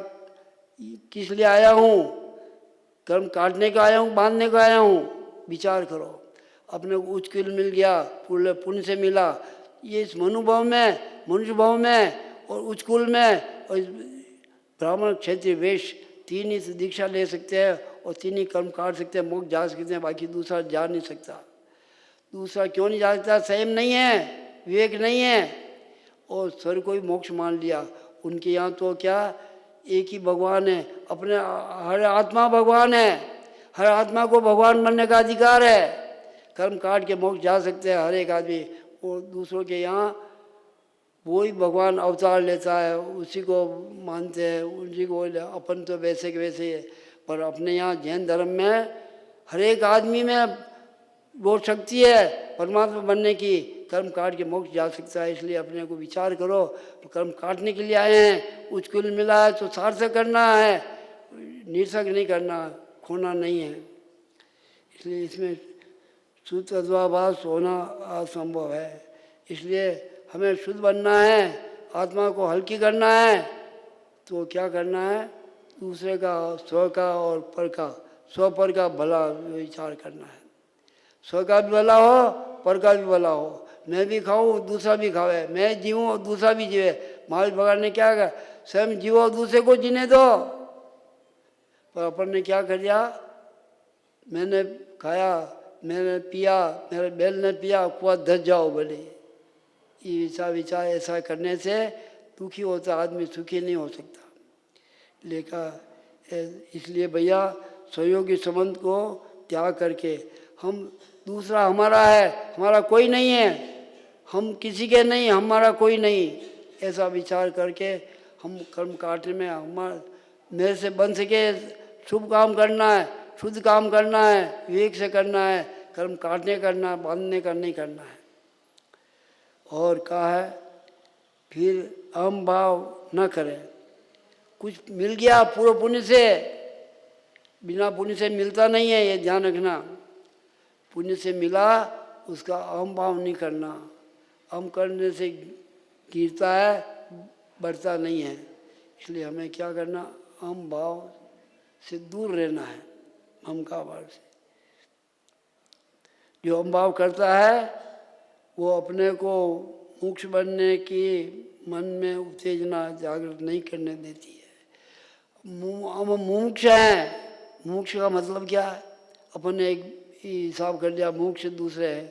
किस लिए आया हूँ, कर्म काटने को आया हूँ, बांधने को आया हूँ, विचार करो। अपने को उच्च कुल मिल गया, पुण्य से मिला, ये इस मनुभाव में, मनुष्य भाव में और उच्च कुल में और ब्राह्मण क्षेत्रीय वेश 3 ही दीक्षा ले सकते हैं और 3 ही कर्म काट सकते हैं, मोक्ष जा सकते हैं, बाकी दूसरा जा नहीं सकता। दूसरा क्यों नहीं जा सकता? संयम नहीं है, विवेक नहीं है। और स्वर्ग को भी मोक्ष मान लिया। उनके यहाँ तो क्या, एक ही भगवान है, अपने हर आत्मा भगवान है, हर आत्मा को भगवान बनने का अधिकार है। कर्म काट के मोक्ष जा सकते हैं हर एक आदमी। और दूसरों के यहाँ वही भगवान अवतार लेता है, उसी को मानते हैं, उसी को, अपन तो वैसे के वैसे ही है। पर अपने यहाँ जैन धर्म में हर एक आदमी में वो शक्ति है परमात्मा बनने की, कर्म काट के मोक्ष जा सकता है। इसलिए अपने को विचार करो, कर्म काटने के लिए आए हैं, उच्च कुल मिला है तो सार्थक करना है, निरसक नहीं करना, खोना नहीं है। इसलिए इसमें शुद्ध अद्वाभास होना असंभव है। इसलिए हमें शुद्ध बनना है, आत्मा को हल्की करना है, तो क्या करना है, दूसरे का, स्व का और पर का, स्व पर का भला विचार करना है। स्व का भी भला हो, पर का भी भला हो। मैं भी खाऊं, दूसरा भी खावे, मैं जीऊँ और दूसरा भी जीवे। महावीर भगवान ने क्या कहा, स्वयं जीवो और दूसरे को जीने दो। पर अपन ने क्या कर दिया, मैंने खाया, मैंने पिया, मेरे बैल ने पिया, कुआ धस जाओ बोले। ये विचार ऐसा करने से दुखी होता आदमी, सुखी नहीं हो सकता। लेकिन इसलिए भैया सहयोगी संबंध को त्याग करके, हम दूसरा हमारा है, हमारा कोई नहीं है, हम किसी के नहीं, हमारा कोई नहीं, ऐसा विचार करके हम कर्म काटने में, हमारा मेरे से बन सके शुभ काम करना है, शुद्ध काम करना है, विवेक से करना है, कर्म काटने करना, बांधने का नहीं करना है। और कहा है फिर अहम भाव न करें। कुछ मिल गया पूर्व पुण्य से, बिना पुण्य से मिलता नहीं है, ये ध्यान रखना। पुण्य से मिला उसका अहम भाव नहीं करना। अहम करने से गिरता है, बढ़ता नहीं है। इसलिए हमें क्या करना, अहम भाव से दूर रहना है, अहंकार भाव से। जो अहम भाव करता है वो अपने को मोक्ष बनने की मन में उत्तेजना जागृत नहीं करने देती है। हम मुमुक्ष हैं। मोक्ष का मतलब क्या है, अपन ने एक हिसाब कर लिया, मोक्ष दूसरे है।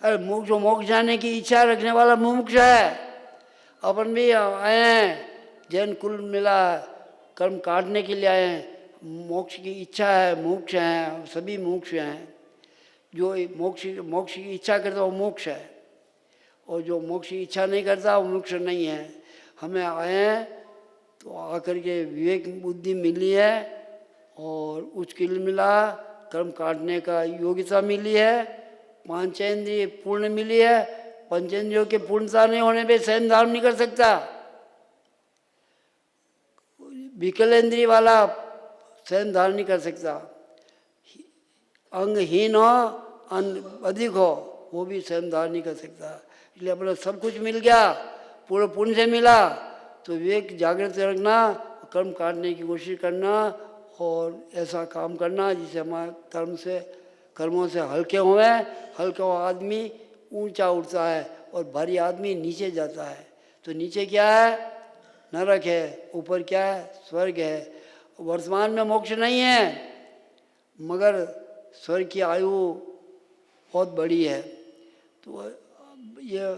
अरे मोक्ष जाने की इच्छा रखने वाला मुमुक्ष है। अपन भी आए हैं, जैन कुल मिला, कर्म काटने के लिए आए हैं, मोक्ष की इच्छा है, मोक्ष हैं, सभी मोक्ष हैं। जो मोक्ष की इच्छा करता है वो मोक्ष है। और जो मोक्ष की इच्छा नहीं करता वो मोक्ष नहीं है। हमें आए हैं तो आकर के विवेक बुद्धि मिली है और उच्चकिल मिला, कर्म काटने का योग्यता मिली है, पांचेंद्रिय पूर्ण मिली है। पंचेंद्रियों की पूर्णता नहीं होने पे स्वयं धारण नहीं कर सकता। विकलेंद्रिय वाला स्वयं धारण नहीं कर सकता। अंगहीन हो, अधिक हो, वो भी स्वयं धारण नहीं कर सकता। इसलिए अपना सब कुछ मिल गया, पूर्ण पुण्य से मिला, तो विवेक जागृत रखना, कर्म काटने की कोशिश करना और ऐसा काम करना जिससे हमारे कर्मों से हल्के हुए। हल्का आदमी ऊंचा उठता है और भारी आदमी नीचे जाता है। तो नीचे क्या है? नरक है, ऊपर क्या है? स्वर्ग है। वर्तमान में मोक्ष नहीं है, मगर स्वर्ग की आयु बहुत बड़ी है। तो ये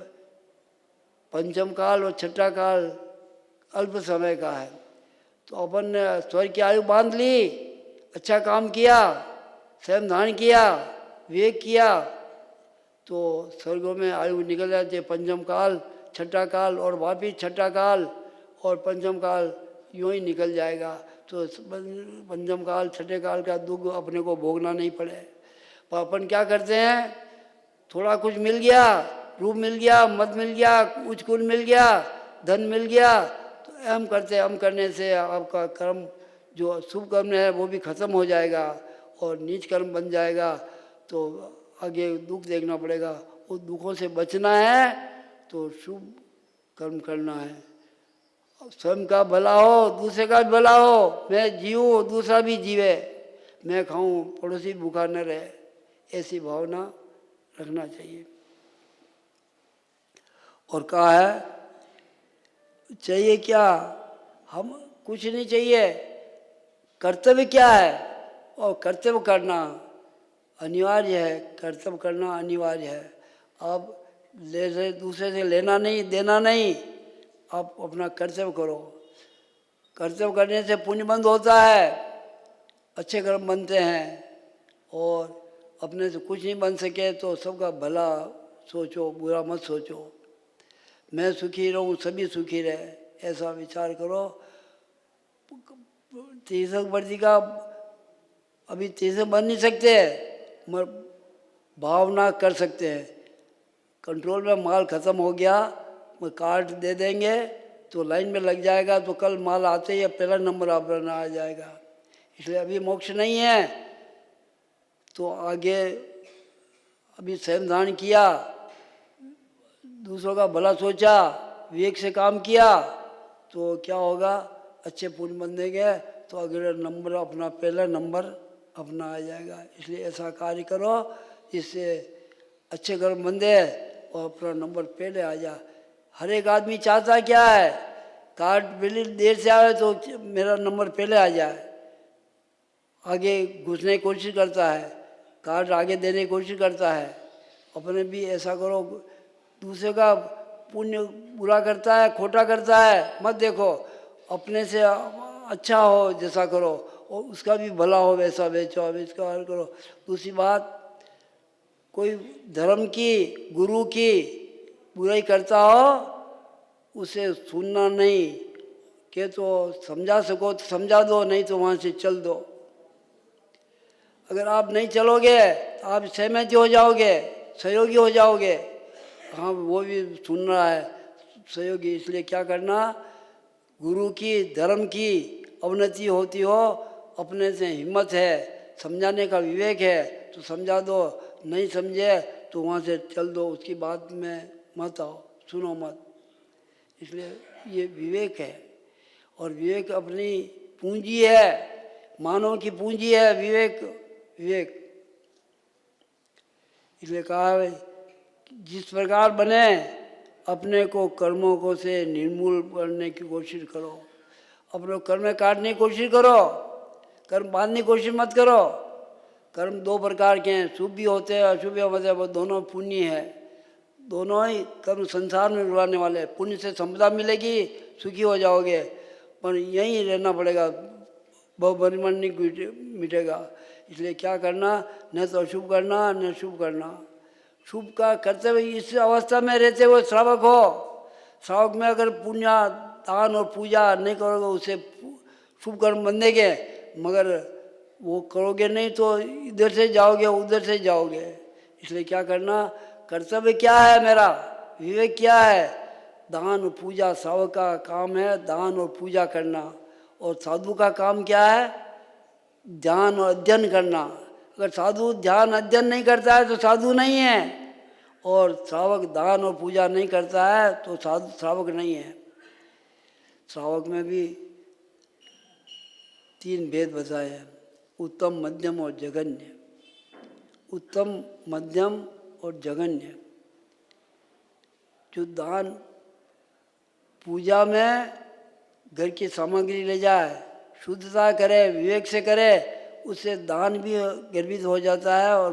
पंचम काल और छठा काल अल्प समय का है। तो अपन ने स्वर्ग की आयु बांध ली, अच्छा काम किया, स्वयं धारण किया, विवेक किया, तो स्वर्गों में आयु निकल जाती है। पंचम काल, छठा काल और वापिस छठा काल और पंचम काल यूँ ही निकल जाएगा। तो पंचम काल छठे काल का दुख अपने को भोगना नहीं पड़े। पर अपन क्या करते हैं? थोड़ा कुछ मिल गया, रूप मिल गया, मत मिल गया, उच्च कुल मिल गया, धन मिल गया, तो अहम करते, अहम करने से आपका कर्म जो शुभ कर्म है वो भी खत्म हो जाएगा और नीच कर्म बन जाएगा। तो आगे दुख देखना पड़ेगा। उस दुखों से बचना है तो शुभ कर्म करना है। स्वयं का भला हो, दूसरे का भी भला हो, मैं जीऊँ दूसरा भी जीवे, मैं खाऊं पड़ोसी भूखा न रहे, ऐसी भावना रखना चाहिए। और कहा है चाहिए क्या? हम कुछ नहीं चाहिए, कर्तव्य क्या है? और कर्तव्य करना अनिवार्य है, कर्तव्य करना अनिवार्य है। आप दूसरे से लेना नहीं, देना नहीं, आप अपना कर्तव्य करो। कर्तव्य करने से पुण्य बंद होता है, अच्छे कर्म बनते हैं। और अपने से कुछ नहीं बन सके तो सबका भला सोचो, बुरा मत सोचो। मैं सुखी रहूं, सभी सुखी रहे, ऐसा विचार करो। तीर्थक वर्दी का अभी तीर्थक बन नहीं सकते, मगर भावना कर सकते हैं। कंट्रोल में माल खत्म हो गया, मैं कार्ड दे देंगे तो लाइन में लग जाएगा, तो कल माल आते ही पहला नंबर अपना आ जाएगा। इसलिए अभी मोक्ष नहीं है, तो आगे अभी स्वयं धारण किया, दूसरों का भला सोचा, विवेक से काम किया, तो क्या होगा? अच्छे पुण्य बनेंगे तो अगले नंबर अपना पहला नंबर अपना आ जाएगा। इसलिए ऐसा कार्य करो जिससे अच्छे कर्म बंदे और अपना नंबर पहले आ जा। हर एक आदमी चाहता क्या है? कार्ड बिल्ली देर से आए तो मेरा नंबर पहले आ जाए, आगे घुसने की कोशिश करता है, कार्ड आगे देने की कोशिश करता है। अपने भी ऐसा करो, दूसरे का पुण्य बुरा करता है, खोटा करता है, मत देखो, अपने से अच्छा हो जैसा करो और उसका भी भला हो वैसा बेचो, इसका हल करो। दूसरी बात, कोई धर्म की, गुरु की बुराई करता हो उसे सुनना नहीं, कि तो समझा सको तो समझा दो, नहीं तो वहाँ से चल दो। अगर आप नहीं चलोगे तो आप सहमति हो जाओगे, सहयोगी हो जाओगे। हाँ, वो भी सुन रहा है सहयोगी, इसलिए क्या करना? गुरु की, धर्म की अवनति होती हो, अपने से हिम्मत है, समझाने का विवेक है तो समझा दो, नहीं समझे तो वहाँ से चल दो, उसकी बात में मत आओ, सुनो मत। इसलिए ये विवेक है। और विवेक अपनी पूंजी है, मानव की पूंजी है विवेक। विवेक इसलिए कहा है जिस प्रकार बने अपने को कर्मों को से निर्मूल करने की कोशिश करो। अपने कर्म काटने की कोशिश करो, कर्म बांधने की कोशिश मत करो। कर्म दो प्रकार के हैं, शुभ भी होते हैं, अशुभ भी होते हैं, वो दोनों पुण्य है। दोनों ही कर्म संसार में रुलाने वाले हैं। पुण्य से संपदा मिलेगी, सुखी हो जाओगे, पर यहीं रहना पड़ेगा, बहुपरिमाण नहीं मिटेगा। इसलिए क्या करना? न तो अशुभ करना न शुभ करना, शुभ का करते हुए इस अवस्था में रहते हुए श्रावक हो, श्रावक में अगर पुण्य दान और पूजा नहीं करोगे उसे शुभ कर्म बंधेंगे, मगर वो करोगे नहीं तो इधर से जाओगे उधर से जाओगे। इसलिए क्या करना, कर्तव्य क्या है मेरा, विवेक क्या है, दान और पूजा। श्रावक का काम है दान और पूजा करना, और साधु का काम क्या है, ध्यान और अध्ययन करना। अगर साधु ध्यान अध्ययन नहीं करता है तो साधु नहीं है, और श्रावक दान और पूजा नहीं करता है तो साधु श्रावक नहीं है। श्रावक में भी 3 भेद बताए हैं, उत्तम, मध्यम और जघन्य। उत्तम, मध्यम और जघन्य। जो दान पूजा में घर की सामग्री ले जाए, शुद्धता करे, विवेक से करे, उससे दान भी गर्भित हो जाता है और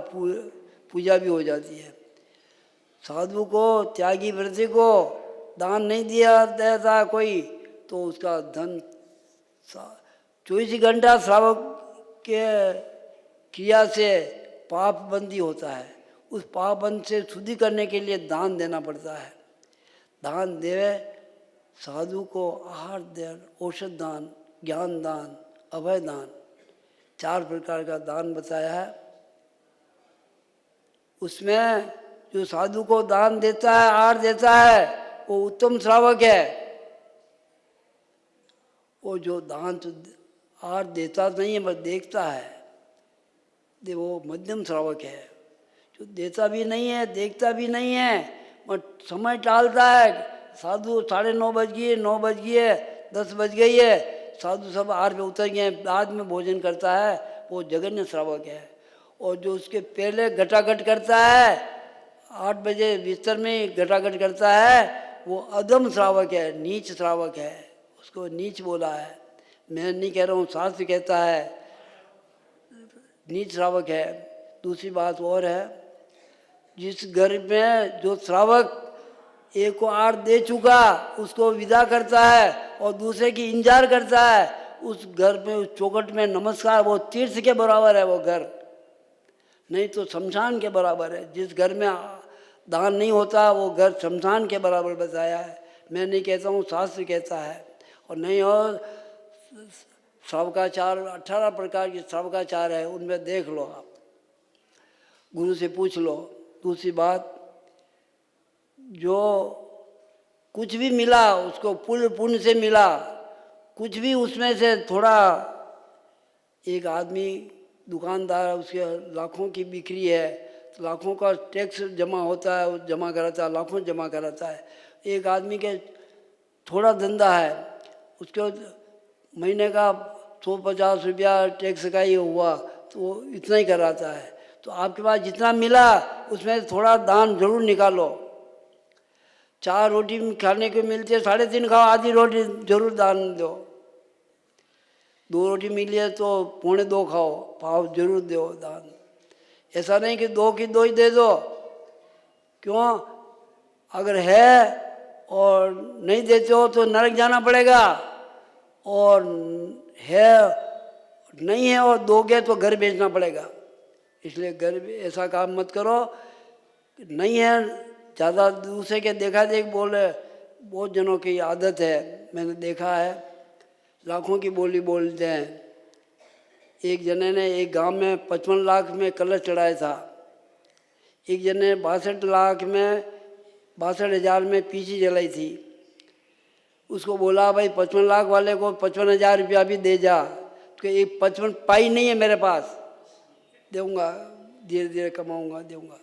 पूजा भी हो जाती है। साधु को, त्यागी व्रती को दान नहीं दिया देता कोई तो उसका धन 24 घंटा श्रावक के क्रिया से पाप बंदी होता है। उस पाप बंद से शुद्धि करने के लिए दान देना पड़ता है। दान देवे, साधु को आहार दान, औषध दान, ज्ञान दान, अभय दान, 4 प्रकार का दान बताया है। उसमें जो साधु को दान देता है, आहार देता है, वो उत्तम श्रावक है। वो जो दान तो आहार देता नहीं है बस देखता है, वो मध्यम श्रावक है। जो देता भी नहीं है, देखता भी नहीं है, बट समय टालता है। साधु 9:30 बज गए, 9 बज गए, 10 बज गई है, साधु सब आहार पे उतर गए, बाद में भोजन करता है, वो जघन्य श्रावक है। और जो उसके पहले घटाघट करता है, 8 बजे बिस्तर में घटाघट करता है, वो अधम श्रावक है, नीच श्रावक है। उसको नीच बोला है, मैं नहीं कह रहा हूँ, शास्त्र कहता है नीच श्रावक है। दूसरी बात और है, जिस घर में जो श्रावक एक को आहार दे चुका उसको विदा करता है और दूसरे की इंतजार करता है, उस घर में, उस चौखट में नमस्कार, वो तीर्थ के बराबर है वो घर, नहीं तो शमशान के बराबर है। जिस घर में दान नहीं होता वो घर शमशान के बराबर बताया है। मैं नहीं कहता हूँ, शास्त्र कहता है। और नहीं हो श्रावकाचार, 18 प्रकार के श्रावकाचार है, उनमें देख लो आप, गुरु से पूछ लो। दूसरी बात, जो कुछ भी मिला उसको पुण्य से मिला, कुछ भी उसमें से थोड़ा, एक आदमी दुकानदार, उसके लाखों की बिक्री है, तो लाखों का टैक्स जमा होता है, वो जमा कराता है, लाखों जमा कराता है। एक आदमी के थोड़ा धंधा है, उसको महीने का 150 रुपया टैक्स का ही हुआ तो वो इतना ही कराता है। तो आपके पास जितना मिला उसमें थोड़ा दान जरूर निकालो। 4 रोटी खाने को मिलती है, 3.5 खाओ, आधी रोटी जरूर दान दो। 2 रोटी मिली है तो 2.25 खाओ, पाव जरूर दो दान। ऐसा नहीं कि 2 की 2 ही दे दो। क्यों? अगर है और नहीं देते हो तो नरक जाना पड़ेगा, और है नहीं है और दोगे तो घर बेचना पड़ेगा। इसलिए घर ऐसा काम मत करो। नहीं है, ज़्यादा दूसरे के देखा देख बोले, बहुत जनों की आदत है, मैंने देखा है, लाखों की बोली बोलते हैं। एक जने ने एक गांव में 55 लाख में कलश चढ़ाया था, एक जने 62 लाख में 62,000 में पीची जलाई थी। उसको बोला भाई 55 लाख वाले को 55,000 रुपया भी दे जा, तो ये 55 पाई नहीं है मेरे पास, दूंगा, धीरे धीरे कमाऊंगा, दूंगा।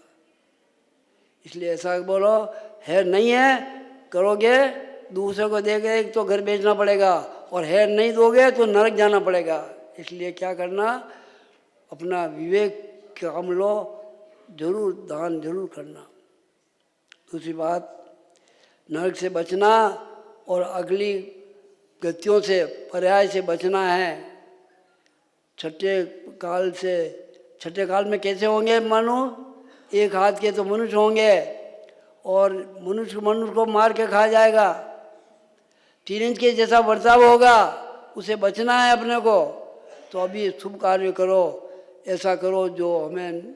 इसलिए ऐसा बोलो, है नहीं है करोगे दूसरे को देगे तो घर बेचना पड़ेगा, और है नहीं दोगे तो नरक जाना पड़ेगा। इसलिए क्या करना, अपना विवेक काम लो, जरूर दान जरूर करना। दूसरी बात, नरक से बचना और अगली गतियों से, पर्याय से बचना है। छठे काल में कैसे होंगे मनुष्य? एक हाथ के तो मनुष्य होंगे, और मनुष्य को मार के खा जाएगा। 3 इंच के जैसा बर्ताव होगा, उसे बचना है अपने को। तो अभी शुभ कार्य करो, ऐसा करो जो हमें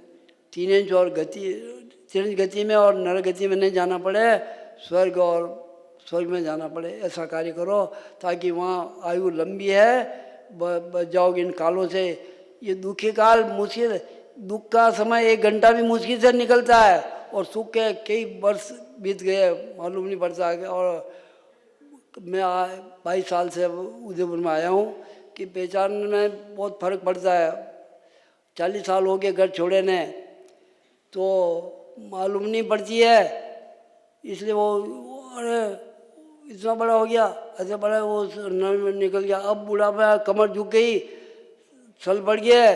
3 इंच और गति तीर्थ गति में और नर गति में नहीं जाना पड़े, स्वर्ग और स्वर्ग में जाना पड़े, ऐसा कार्य करो ताकि वहाँ आयु लंबी है, बच जाओगे इन कालों से। ये दुखी काल मुश्किल, दुख का समय 1 घंटा भी मुश्किल से निकलता है और सुख के कई वर्ष बीत गए मालूम नहीं पड़ता है। और मैं 22 साल से उदयपुर में आया हूँ कि पहचान में बहुत फर्क पड़ता है। 40 साल हो गए घर छोड़े ने, तो मालूम नहीं पड़ती है। इसलिए वो अरे इतना बड़ा हो गया, ऐसे बड़ा वो निकल गया, अब बुढ़ापा, कमर झुक गई, सल पड़ गया,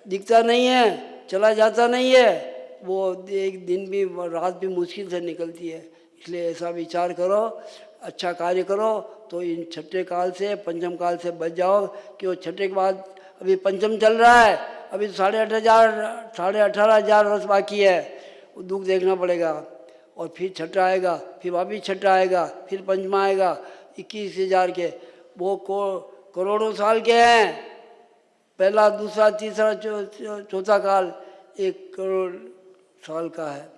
दिखता नहीं है, चला जाता नहीं है, वो एक दिन भी रात भी मुश्किल से निकलती है। इसलिए ऐसा विचार करो, अच्छा कार्य करो तो इन छठे काल से, पंचम काल से बच जाओ। कि वो छठे के बाद अभी पंचम चल रहा है, अभी 18,500 वर्ष बाकी है, वो दुख देखना पड़ेगा। और फिर छठा आएगा, फिर वापिस छठा आएगा, फिर पंचमा आएगा, 21,000 के, वो करोड़ों साल के हैं। पहला, दूसरा, तीसरा, चौथा काल 1 करोड़ साल का है।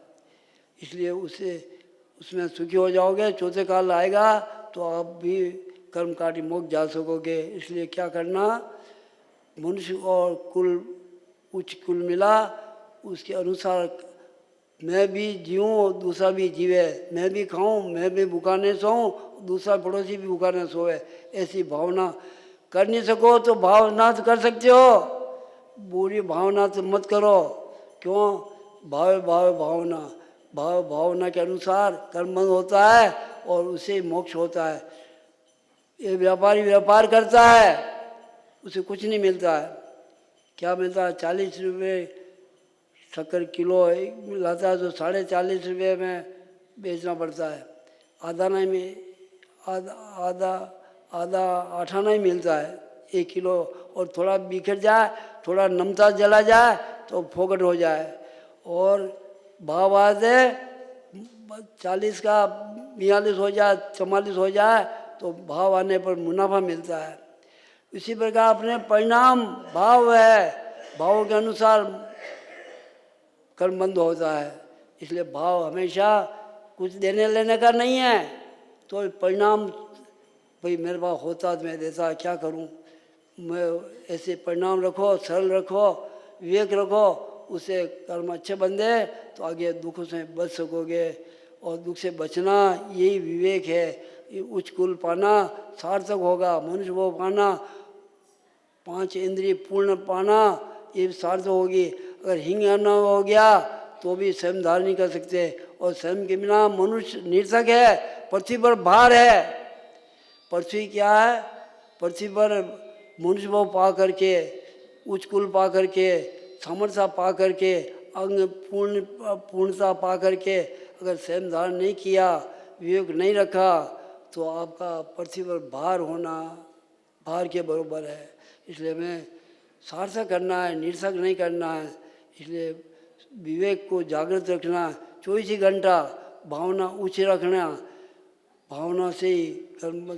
इसलिए उसमें सुखी हो जाओगे। चौथे काल आएगा तो आप भी कर्मकांडी मोक्ष जा सकोगे। इसलिए क्या करना, मनुष्य और कुल, उच्च कुल मिला, उसके अनुसार मैं भी जीऊँ और दूसरा भी जीवे, मैं भी खाऊं, मैं भी भूखा नहीं सोऊं, दूसरा पड़ोसी भी भूखा नहीं सोए। ऐसी भावना कर नहीं सको तो भावना तो कर सकते हो, बुरी भावना तो मत करो। क्यों? भावना, भावना के अनुसार कर्म बंध होता है और उसे मोक्ष होता है। ये व्यापारी व्यापार करता है, उसे कुछ नहीं मिलता है। क्या मिलता है? 40 रुपये शक्कर किलो लाता है तो 40.5 रुपये में बेचना पड़ता है। आधा नहीं में आधा आटा नहीं मिलता है 1 किलो, और थोड़ा बिखर जाए, थोड़ा नमता जला जाए तो फोकट हो जाए। और भाव आते 40 का 42 हो जाए, 44 हो जाए तो भाव आने पर मुनाफा मिलता है। इसी प्रकार अपने परिणाम भाव है, भाव के अनुसार कर्म बंद होता है। इसलिए भाव हमेशा कुछ देने लेने का नहीं है, तो परिणाम भाई मेरे पास होता तो मैं देता, क्या करूं मैं। ऐसे परिणाम रखो, सरल रखो, विवेक रखो, उससे कर्म अच्छे बंदे तो आगे दुखों से बच सकोगे। और दुख से बचना यही विवेक है। ये उच्च कुल पाना सार्थक होगा, मनुष्य वो पाना, 5 इंद्रिय पूर्ण पाना, ये सार्थक होगी। अगर हिंग न हो गया तो भी स्वयं धारण नहीं कर सकते, और स्वयं के बिना मनुष्य निरर्थक है, पृथ्वी पर भार है। पृथ्वी क्या है? पृथ्वी पर मनुष्य भाव पा करके, उच्च कुल पा करके, सामर्थ्य पा करके, अंग पूर्णता पा करके, अगर स्वयं धारण नहीं किया, विवेक नहीं रखा, तो आपका पृथ्वी पर भार होना भार के बराबर है। इसलिए हमें सार्थक करना है, निरर्थक नहीं करना है। इसलिए विवेक को जागृत रखना, 24 घंटा भावना ऊँची रखना, भावना से ही कर्म